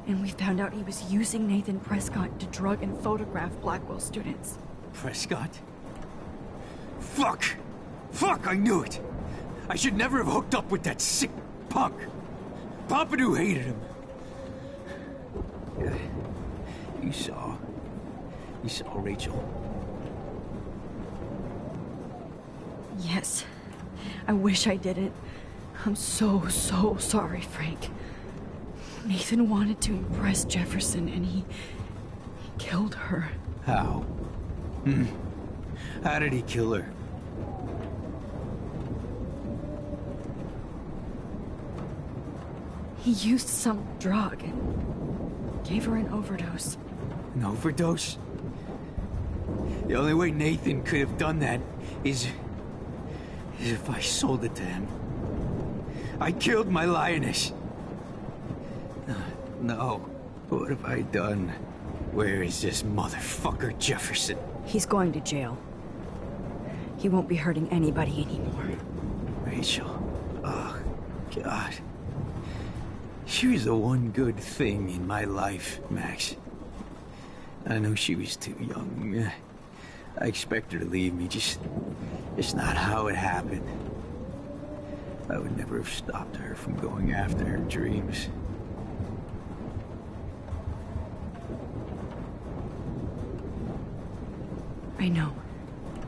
Speaker 13: And we found out he was using Nathan Prescott to drug and photograph Blackwell students.
Speaker 15: Prescott? Fuck! Fuck, I knew it! I should never have hooked up with that sick punk! Pompidou hated him. You saw Rachel.
Speaker 13: Yes. I wish I didn't. I'm so sorry, Frank. Nathan wanted to impress Jefferson, and he killed her.
Speaker 15: How? How did he kill her?
Speaker 13: He used some drug and gave her an overdose.
Speaker 15: An overdose? The only way Nathan could have done that is if I sold it to him. I killed my lioness. No. What have I done? Where is this motherfucker Jefferson?
Speaker 13: He's going to jail. He won't be hurting anybody anymore.
Speaker 15: Rachel. Oh, God. She was the one good thing in my life, Max. I know she was too young. I expect her to leave me, just not how it happened. I would never have stopped her from going after her dreams.
Speaker 13: I know.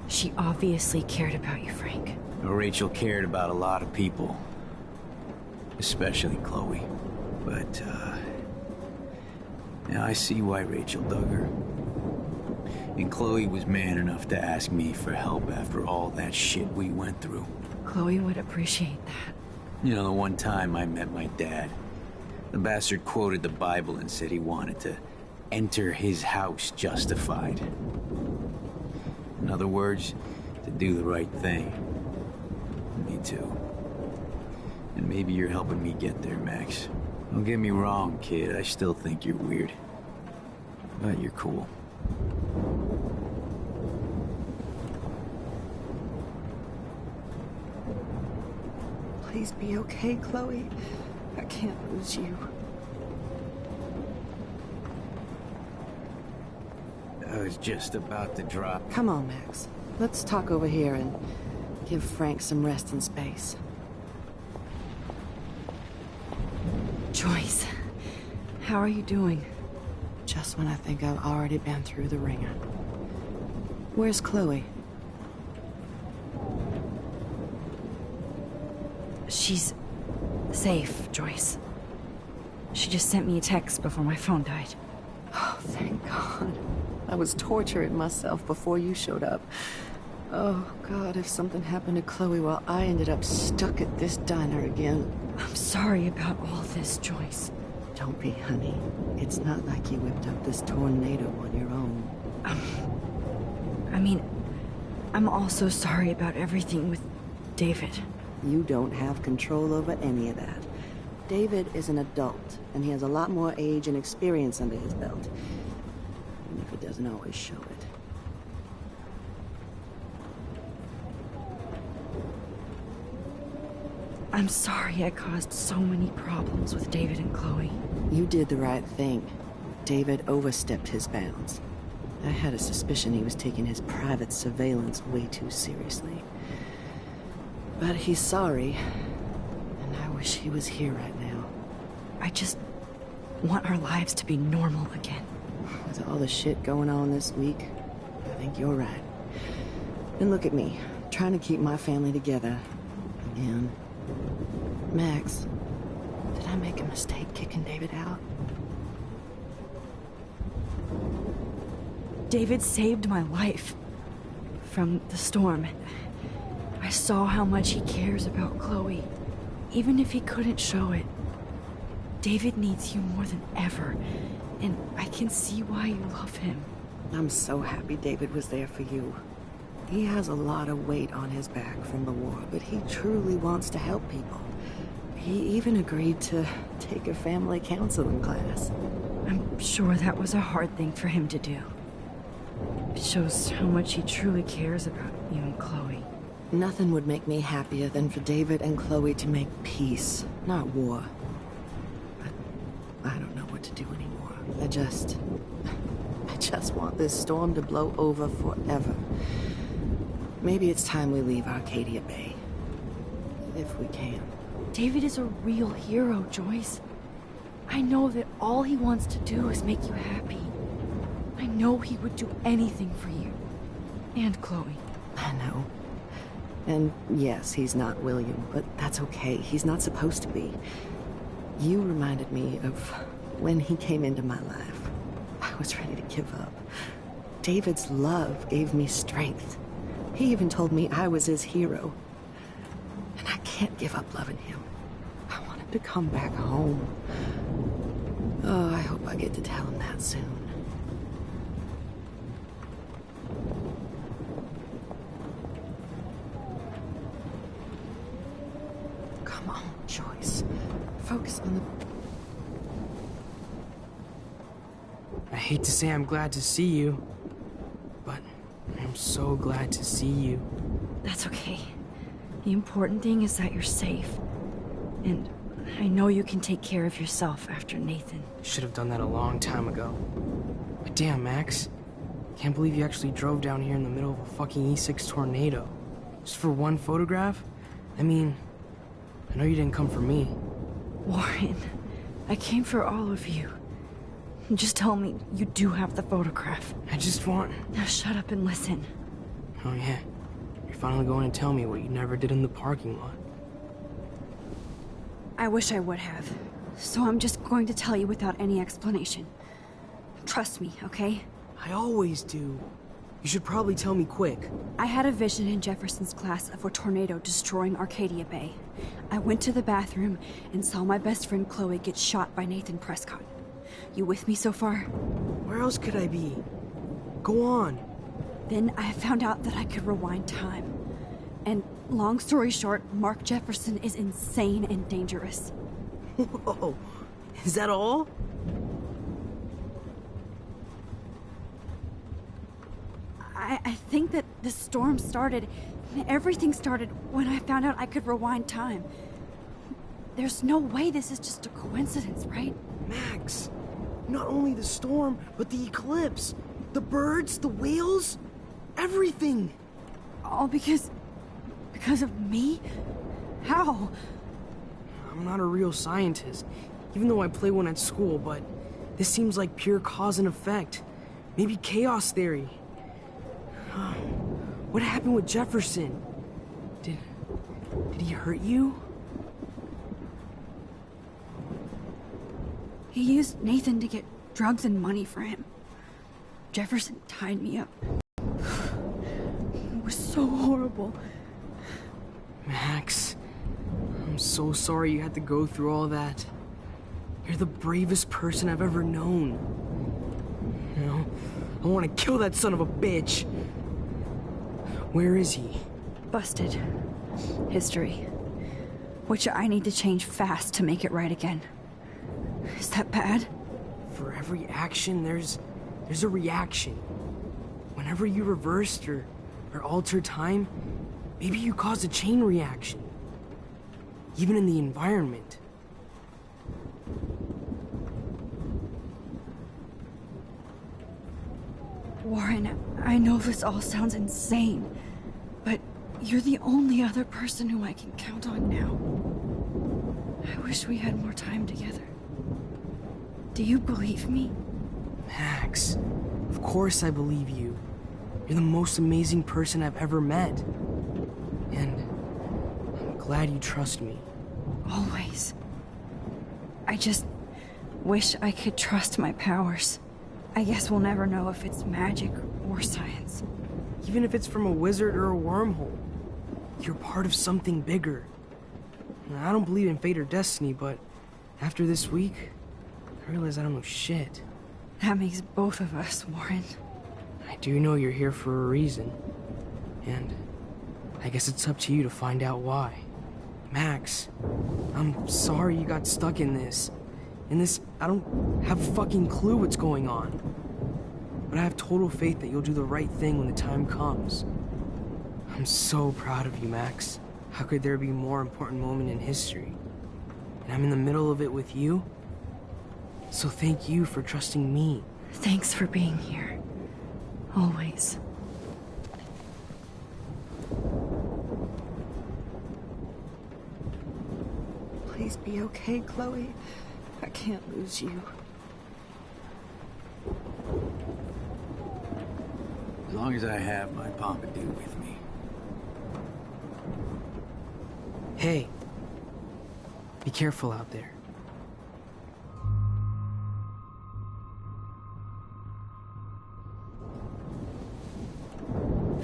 Speaker 13: She obviously cared about you, Frank.
Speaker 15: Well, Rachel cared about a lot of people. Especially Chloe. But, now I see why Rachel dug her. And Chloe was man enough to ask me for help after all that shit we went through.
Speaker 13: Chloe would appreciate that.
Speaker 15: You know, the one time I met my dad, the bastard quoted the Bible and said he wanted to enter his house justified. In other words, to do the right thing. Me too. And maybe you're helping me get there, Max. Don't get me wrong, kid. I still think you're weird. But you're cool.
Speaker 4: Please be okay, Chloe. I can't lose you.
Speaker 15: I was just about to drop.
Speaker 4: Come on, Max. Let's talk over here and give Frank some rest and space.
Speaker 13: Joyce, how are you doing?
Speaker 4: Just when I think I've already been through the ringer. Where's Chloe?
Speaker 13: She's safe, Joyce. She just sent me a text before my phone died.
Speaker 4: Oh, thank God. I was torturing myself before you showed up. Oh, God, if something happened to Chloe while I ended up stuck at this diner again.
Speaker 13: I'm sorry about all this, Joyce.
Speaker 4: Don't be, honey. It's not like you whipped up this tornado on your own.
Speaker 13: I mean, I'm also sorry about everything with David.
Speaker 4: You don't have control over any of that. David is an adult, and he has a lot more age and experience under his belt. Even if it doesn't always show it.
Speaker 13: I'm sorry I caused so many problems with David and Chloe.
Speaker 4: You did the right thing. David overstepped his bounds. I had a suspicion he was taking his private surveillance way too seriously. But he's sorry, and I wish he was here right now.
Speaker 13: I just want our lives to be normal again.
Speaker 4: With all the shit going on this week, I think you're right. And look at me, trying to keep my family together. Again. Max, did I make a mistake kicking David out?
Speaker 13: David saved my life from the storm. I saw how much he cares about Chloe, even if he couldn't show it. David needs you more than ever, and I can see why you love him.
Speaker 4: I'm so happy David was there for you. He has a lot of weight on his back from the war, but he truly wants to help people. He even agreed to take a family counseling class.
Speaker 13: I'm sure that was a hard thing for him to do. It shows how much he truly cares about you and Chloe.
Speaker 4: Nothing would make me happier than for David and Chloe to make peace, not war. But I don't know what to do anymore. I just want this storm to blow over forever. Maybe it's time we leave Arcadia Bay. If we can.
Speaker 13: David is a real hero, Joyce. I know that all he wants to do is make you happy. I know he would do anything for you. And Chloe.
Speaker 4: I know. And yes, he's not William, but that's okay. He's not supposed to be. You reminded me of when he came into my life. I was ready to give up. David's love gave me strength. He even told me I was his hero. And I can't give up loving him. I want him to come back home. Oh, I hope I get to tell him that soon. Come on, Joyce. Focus on the...
Speaker 14: I hate to say I'm glad to see you, but I'm so glad to see you.
Speaker 13: That's okay. The important thing is that you're safe. And I know you can take care of yourself after Nathan.
Speaker 14: Should have done that a long time ago. But damn, Max. Can't believe you actually drove down here in the middle of a fucking E6 tornado. Just for one photograph? I mean, I know you didn't come for me.
Speaker 13: Warren, I came for all of you. Just tell me you do have the photograph.
Speaker 14: I just want...
Speaker 13: Now shut up and listen.
Speaker 14: Oh yeah. You're finally going to tell me what you never did in the parking lot.
Speaker 1: I wish I would have. So I'm just going to tell you without any explanation. Trust me, okay?
Speaker 14: I always do. You should probably tell me quick.
Speaker 1: I had a vision in Jefferson's class of a tornado destroying Arcadia Bay. I went to the bathroom and saw my best friend Chloe get shot by Nathan Prescott. You with me so far?
Speaker 14: Where else could I be? Go on.
Speaker 1: Then I found out that I could rewind time. And long story short, Mark Jefferson is insane and dangerous.
Speaker 14: Whoa. Is that all?
Speaker 1: I think that the storm started, everything started when I found out I could rewind time. There's no way this is just a coincidence, right?
Speaker 14: Max, not only the storm, but the eclipse. The birds, the whales, everything.
Speaker 1: All because of me? How?
Speaker 14: I'm not a real scientist, even though I play one at school, but this seems like pure cause and effect. Maybe chaos theory. What happened with Jefferson? Did he hurt you?
Speaker 1: He used Nathan to get drugs and money for him. Jefferson tied me up. It was so horrible.
Speaker 14: Max, I'm so sorry you had to go through all that. You're the bravest person I've ever known. You know, I want to kill that son of a bitch. Where is he?
Speaker 1: Busted. History. Which I need to change fast to make it right again. Is that bad?
Speaker 14: For every action, there's a reaction. Whenever you reversed or alter time, maybe you caused a chain reaction. Even in the environment.
Speaker 1: Warren, I know this all sounds insane, but you're the only other person who I can count on now. I wish we had more time together. Do you believe me?
Speaker 14: Max, of course I believe you. You're the most amazing person I've ever met. And I'm glad you trust me.
Speaker 1: Always. I just wish I could trust my powers. I guess we'll never know if it's magic or science.
Speaker 14: Even if it's from a wizard or a wormhole, you're part of something bigger. I don't believe in fate or destiny, but after this week, I realize I don't know shit.
Speaker 1: That makes both of us, Warren.
Speaker 14: I do know you're here for a reason. And I guess it's up to you to find out why. Max, I'm sorry you got stuck in this. I don't have a fucking clue what's going on. But I have total faith that you'll do the right thing when the time comes. I'm so proud of you, Max. How could there be a more important moment in history? And I'm in the middle of it with you. So thank you for trusting me.
Speaker 1: Thanks for being here. Always.
Speaker 4: Please be okay, Chloe. I can't lose you.
Speaker 15: As long as I have my Pompidou with me.
Speaker 14: Hey. Be careful out there.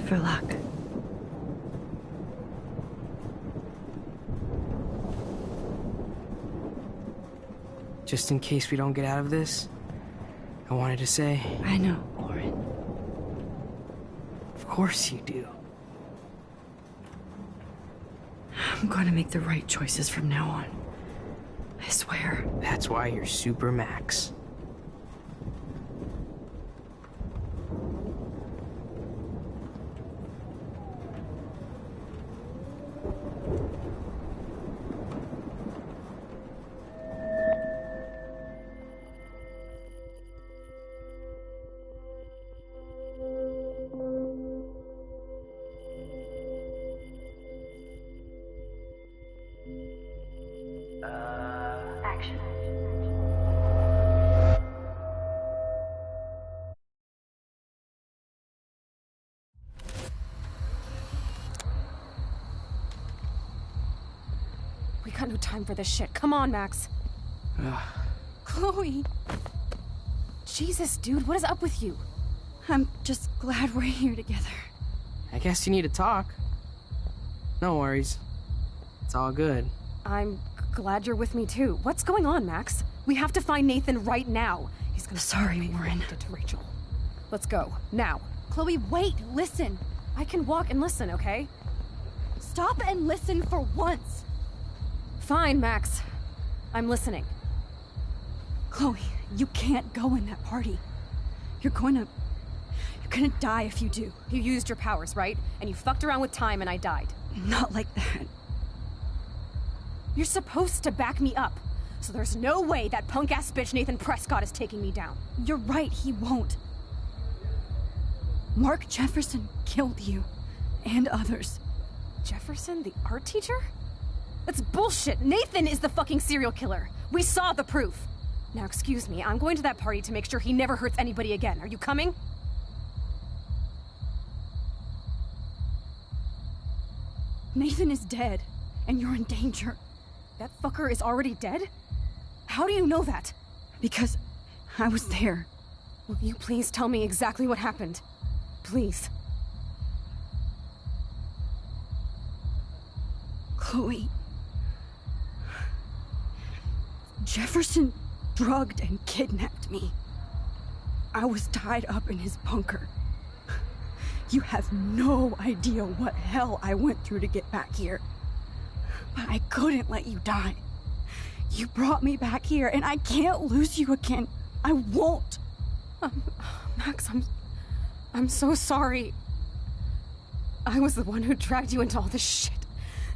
Speaker 1: For luck.
Speaker 14: Just in case we don't get out of this, I wanted to say...
Speaker 1: I know, Warren.
Speaker 14: Of course you do.
Speaker 1: I'm gonna make the right choices from now on. I swear.
Speaker 14: That's why you're Super Max.
Speaker 21: Action.
Speaker 2: We got no time for this shit. Come on, Max. Chloe. Jesus, dude, what is up with you?
Speaker 1: I'm just glad we're here together.
Speaker 14: I guess you need to talk. No worries. It's all good.
Speaker 2: I'm glad you're with me too. What's going on, Max? We have to find Nathan right now. He's gonna
Speaker 1: Sorry, Warren.
Speaker 2: To Rachel. Let's go now. Chloe, wait, listen. I can walk and listen, okay? Stop and listen for once. Fine, Max. I'm listening.
Speaker 1: Chloe, you can't go in that party. You're gonna die if you do.
Speaker 2: You used your powers, right? And you fucked around with time and I died.
Speaker 1: Not like that.
Speaker 2: You're supposed to back me up. So there's no way that punk-ass bitch Nathan Prescott is taking me down.
Speaker 1: You're right, he won't. Mark Jefferson killed you. And others.
Speaker 2: Jefferson, the art teacher? That's bullshit. Nathan is the fucking serial killer. We saw the proof. Now, excuse me, I'm going to that party to make sure he never hurts anybody again. Are you coming? Nathan is dead, and you're in danger. That fucker is already dead? How do you know that?
Speaker 13: Because I was there.
Speaker 2: Will you please tell me exactly what happened? Please.
Speaker 13: Chloe. Jefferson drugged and kidnapped me. I was tied up in his bunker. You have no idea what hell I went through to get back here. But I couldn't let you die. You brought me back here, and I can't lose you again. I won't.
Speaker 2: Max, I'm so sorry. I was the one who dragged you into all this shit.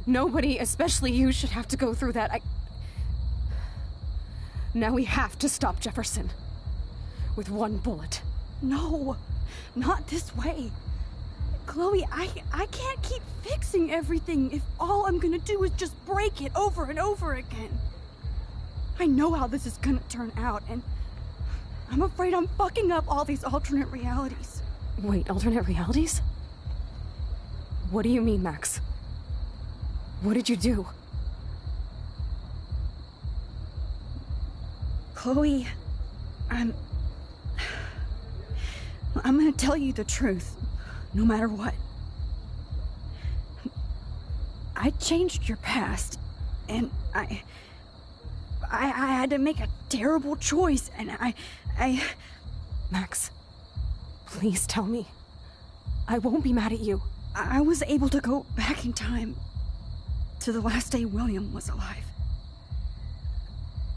Speaker 2: Nobody, especially you, should have to go through that. Now we have to stop Jefferson. With one bullet.
Speaker 13: No, not this way. Chloe, I can't keep fixing everything if all I'm gonna do is just break it over and over again. I know how this is gonna turn out, and I'm afraid I'm fucking up all these alternate realities.
Speaker 2: Wait, alternate realities? What do you mean, Max? What did you do?
Speaker 13: Chloe, I'm gonna tell you the truth, no matter what. I changed your past, and I had to make a terrible choice, and I...
Speaker 2: Max, please tell me. I won't be mad at you.
Speaker 13: I was able to go back in time to the last day William was alive.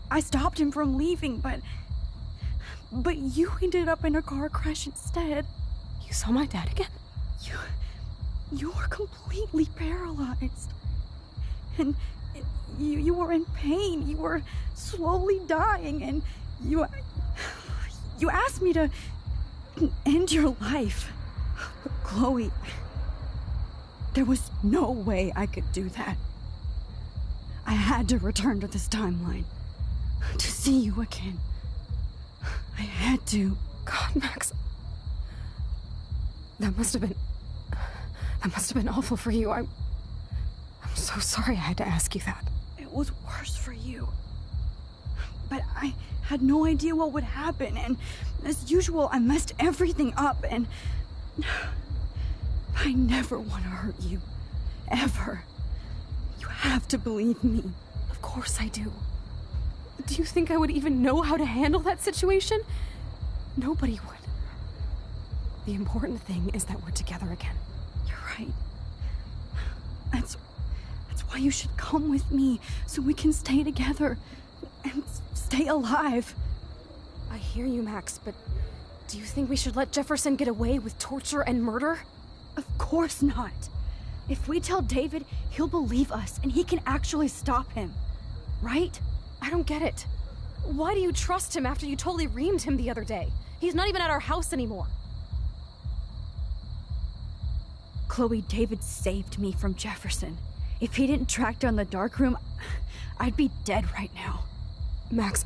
Speaker 13: I stopped him from leaving, but you ended up in a car crash instead.
Speaker 2: You saw my dad again?
Speaker 13: You were completely paralyzed. And you were in pain. You were slowly dying, and you asked me to end your life. But Chloe, there was no way I could do that. I had to return to this timeline to see you again. I had to.
Speaker 2: God, Max. That must have been awful for you. I'm so sorry I had to ask you that.
Speaker 13: It was worse for you. But I had no idea what would happen, and as usual, I messed everything up, and I never want to hurt you. Ever. You have to believe me.
Speaker 2: Of course I do. Do you think I would even know how to handle that situation? Nobody would. The important thing is that we're together again.
Speaker 13: You're right. That's why you should come with me, so we can stay together and stay alive.
Speaker 2: I hear you, Max, but do you think we should let Jefferson get away with torture and murder?
Speaker 13: Of course not. If we tell David, he'll believe us, and he can actually stop him. Right?
Speaker 2: I don't get it. Why do you trust him after you totally reamed him the other day? He's not even at our house anymore.
Speaker 13: Chloe, David saved me from Jefferson. If he didn't track down the darkroom, I'd be dead right now.
Speaker 2: Max,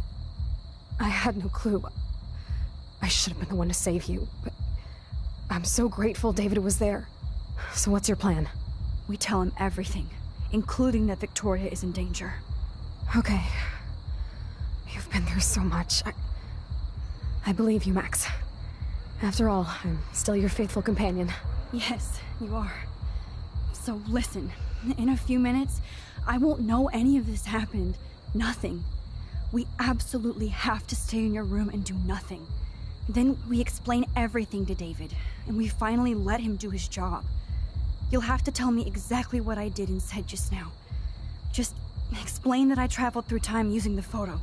Speaker 2: I had no clue. I should have been the one to save you, but I'm so grateful David was there. So what's your plan?
Speaker 13: We tell him everything, including that Victoria is in danger.
Speaker 2: Okay. You've been through so much. I believe you, Max. After all, I'm still your faithful companion.
Speaker 13: Yes, you are. So listen, in a few minutes, I won't know any of this happened. Nothing. We absolutely have to stay in your room and do nothing. Then we explain everything to David, and we finally let him do his job. You'll have to tell me exactly what I did and said just now. Just explain that I traveled through time using the photo.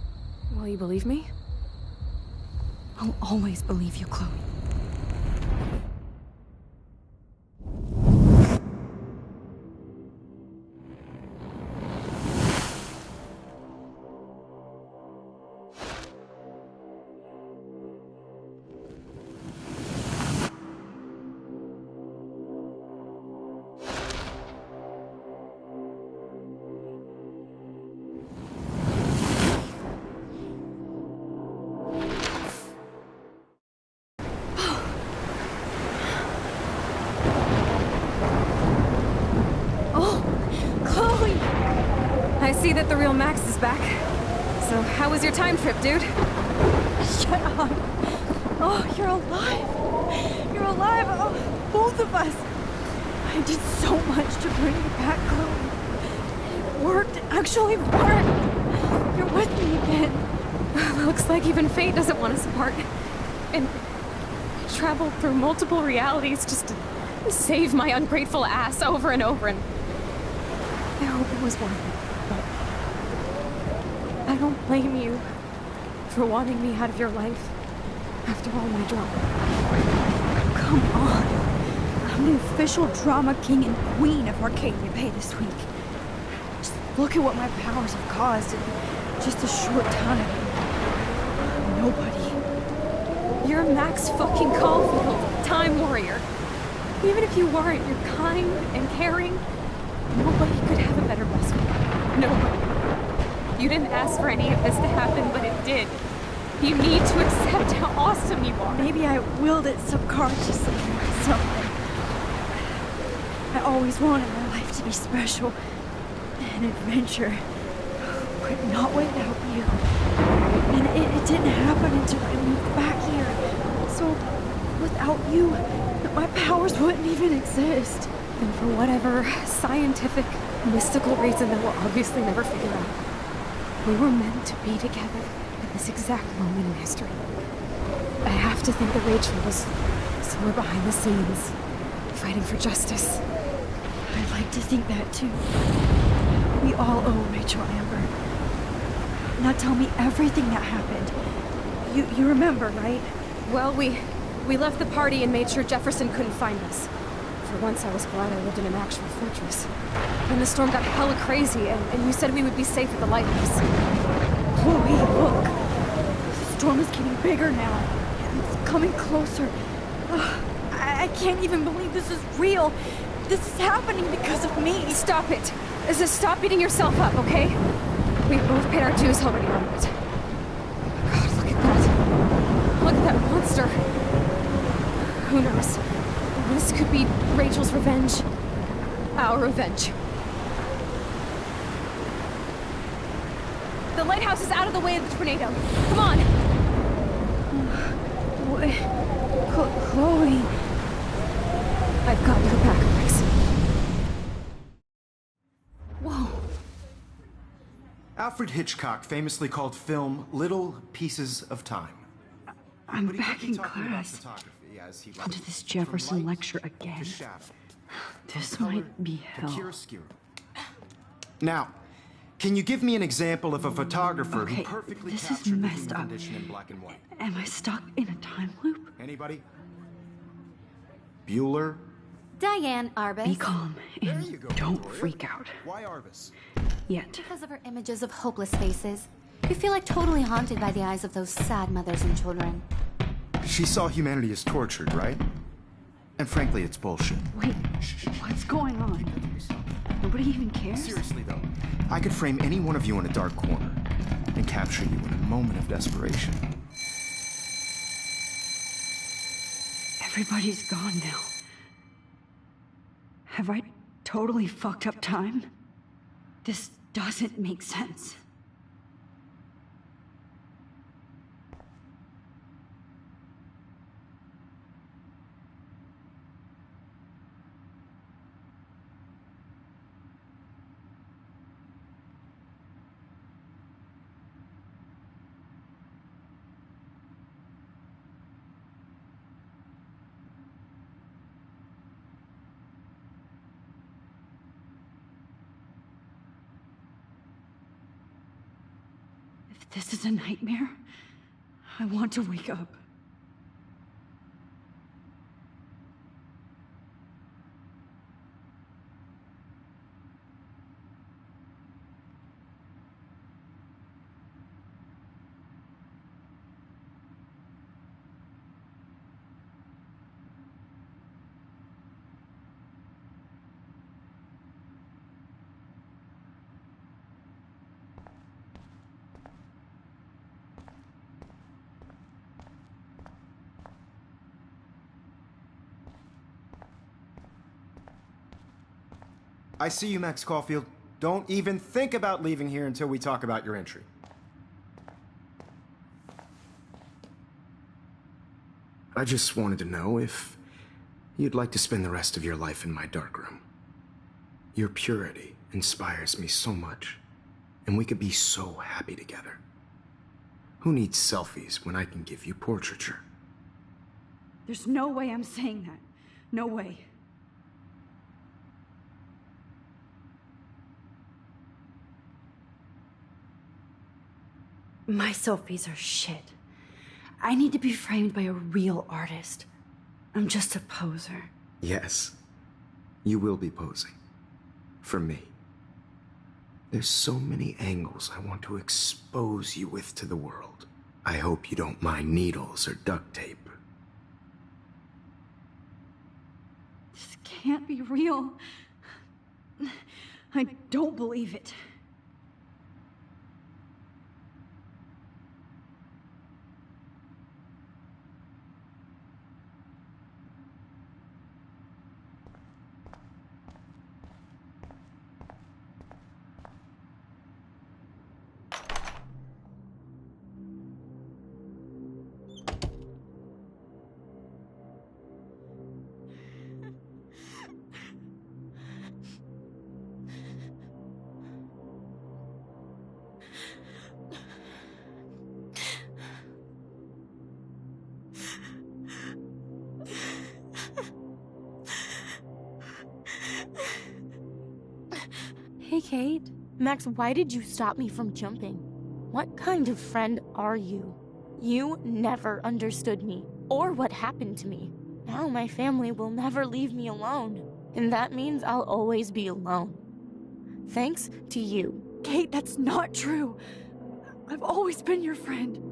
Speaker 2: Will you believe me?
Speaker 13: I'll always believe you, Chloe.
Speaker 2: real Max is back. So, how was your time trip, dude? Shut up. Oh, you're alive. You're alive. Oh, both of us. I did so much to bring you back, Chloe. It worked. It actually worked. You're with me again.
Speaker 5: Looks like even fate doesn't want us apart. And I traveled through multiple realities just to save my ungrateful ass over and over, and I hope it was worth it. But I don't blame you for wanting me out of your life after all my drama.
Speaker 1: Come on. I'm the official drama king and queen of Arcadia Bay this week. Just look at what my powers have caused in just a short time. Nobody.
Speaker 5: You're Max fucking Caulfield, Time Warrior. Even if you weren't, you're kind and caring. Nobody could have a better best friend. Nobody. You didn't ask for any of this to happen, but it did. You need to accept how awesome you are.
Speaker 1: Maybe I willed it subconsciously to myself. I always wanted my life to be special. An adventure. But not without you. And it didn't happen until I moved back here. So, without you, my powers wouldn't even exist.
Speaker 5: And for whatever scientific, mystical reason that we'll obviously never figure out, we were meant to be together at this exact moment in history. I have to think that Rachel was somewhere behind the scenes, fighting for justice.
Speaker 1: I'd like to think that too. We all owe Rachel Amber. Now tell me everything that happened. You remember, right?
Speaker 5: Well, we left the party and made sure Jefferson couldn't find us. For once, I was glad I lived in an actual fortress. Then the storm got hella crazy, and you said we would be safe at the lighthouse.
Speaker 1: Chloe, look! The storm is getting bigger now. It's coming closer. I can't even believe this is real. This is happening because of me.
Speaker 5: Stop it. Just stop beating yourself up, okay? We've both paid our dues already on it. God, look at that. Look at that monster. Who knows? This could be Rachel's revenge. Our revenge. The lighthouse is out of the way of the tornado. Come on!
Speaker 1: Chloe...
Speaker 5: I've got your back, Max.
Speaker 1: Whoa.
Speaker 8: Alfred Hitchcock famously called film little pieces of time.
Speaker 1: I'm back in class. Into this Jefferson lecture again. This might be hell.
Speaker 8: Now, can you give me an example of a photographer who
Speaker 1: Okay,
Speaker 8: perfectly
Speaker 1: this is
Speaker 8: captured the
Speaker 1: messed
Speaker 8: human
Speaker 1: up.
Speaker 8: condition in black and white?
Speaker 1: Am I stuck in a time loop?
Speaker 8: Anybody? Bueller?
Speaker 7: Diane Arbus.
Speaker 1: Be calm and don't freak out.
Speaker 8: Why Arbus?
Speaker 1: Yet.
Speaker 7: Because of her images of hopeless faces. You feel like totally haunted by the eyes of those sad mothers and children.
Speaker 8: She saw humanity as tortured, right? And frankly, it's bullshit.
Speaker 1: Wait, what's going on? Nobody even cares?
Speaker 8: Seriously, though, I could frame any one of you in a dark corner and capture you in a moment of desperation.
Speaker 1: Everybody's gone now. Have I totally fucked up time? This doesn't make sense. If this is a nightmare, I want to wake up.
Speaker 8: I see you, Max Caulfield. Don't even think about leaving here until we talk about your entry. I just wanted to know if you'd like to spend the rest of your life in my darkroom. Your purity inspires me so much, and we could be so happy together. Who needs selfies when I can give you portraiture?
Speaker 1: There's no way I'm saying that. No way. My selfies are shit. I need to be framed by a real artist. I'm just a poser.
Speaker 8: Yes, you will be posing. For me. There's so many angles I want to expose you with to the world. I hope you don't mind needles or duct tape.
Speaker 1: This can't be real. I don't believe it.
Speaker 5: Hey, Kate. Max, why did you stop me from jumping? What kind of friend are you? You never understood me, or what happened to me. Now my family will never leave me alone, and that means I'll always be alone. Thanks to you.
Speaker 1: Kate, that's not true. I've always been your friend.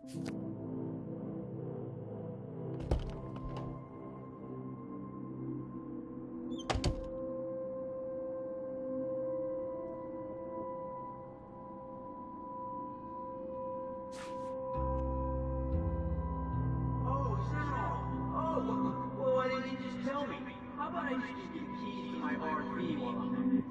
Speaker 3: Well, why didn't you just tell me? How about I just get keys to my RV while I'm at it?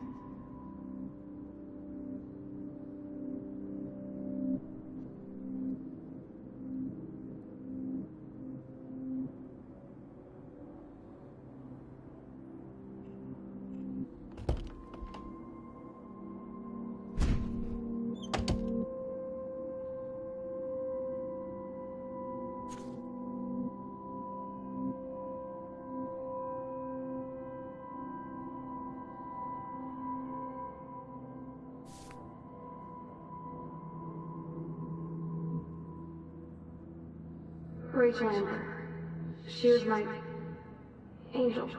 Speaker 2: Rachel Amber. She was my angel.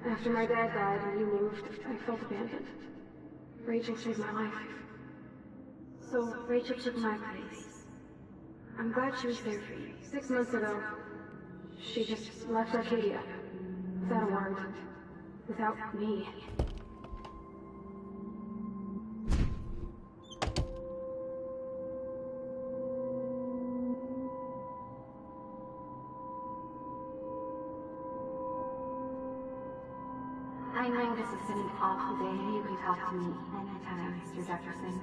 Speaker 2: After my dad died and you moved, I felt abandoned. Rachel saved my life. So Rachel took my place. I'm glad she was there for you. 6 months ago, she just left Arcadia. Without a word. Without me.
Speaker 6: I know this has been an awful day. You can talk to me anytime, Mr. Jefferson.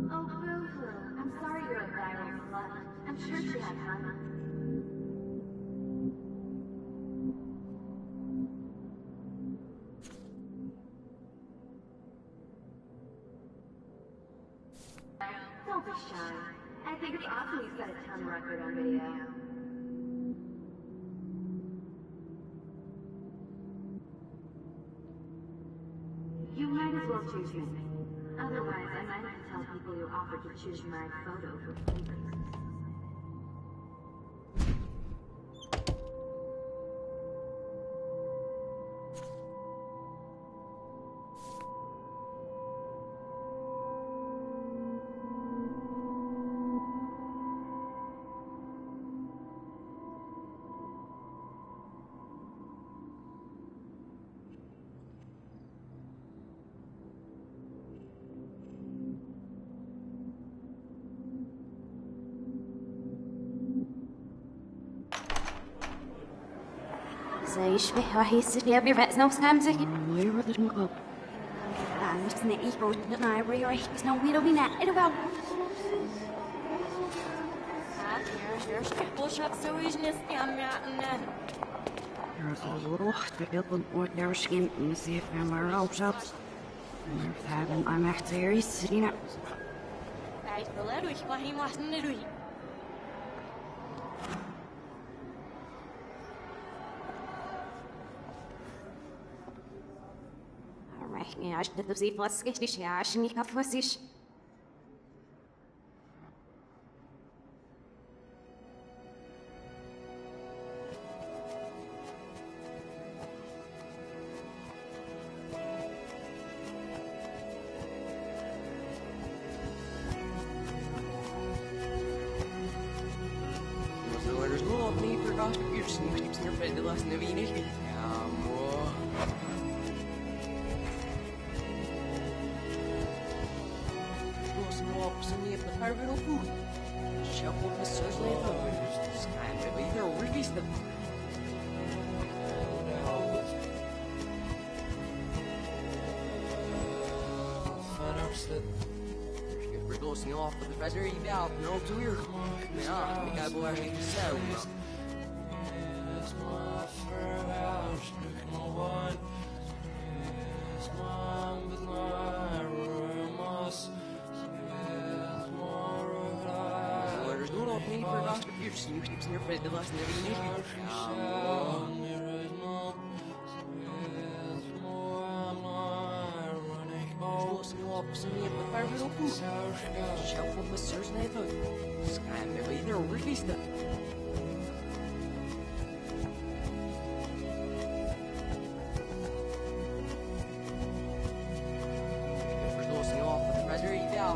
Speaker 6: Oh, boo-hoo. I'm sorry you're a viral slut. I'm sure she had fun. Don't be shy. I think it's awesome you set a ton record on video. You might as well choose me. Otherwise, I might have to tell people you offered to choose my photo for favors.
Speaker 9: يشبه راح يصير بيرأس نفس همزة
Speaker 1: ويرد المقاب
Speaker 9: نفس نعيش نعيش راح يسنو ويرو بينا إلو
Speaker 1: الروح تبيض ودرشين نسيف عمر أو شخص نفهم I'm actually سرينا
Speaker 9: عشت تبزي فاسكش عشني كفاسيش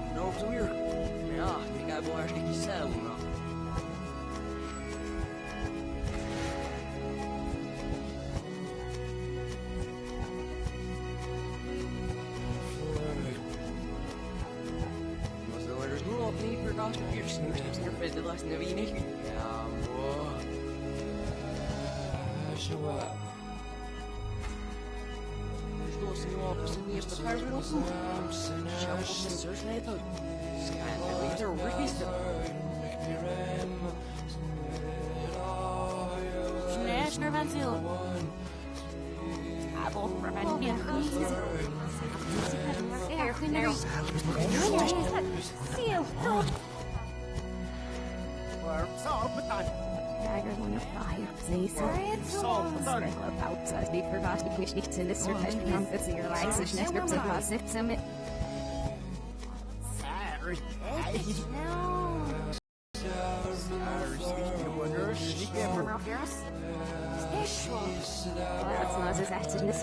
Speaker 14: op, no, zo weer. Ja, ik heb wel ergens een cel, no. De laatste weinig. Ja, boah. Zo. Estou assim uma pessoa para cá ver o fundo. Já vou ser neto. Scan the revista.
Speaker 10: Smash nervantil. Abo prevent me.
Speaker 2: Dagger one of fire. About us, be forgot to wish it in the surface from the zero lies, which never deposit summit. That's not as active in the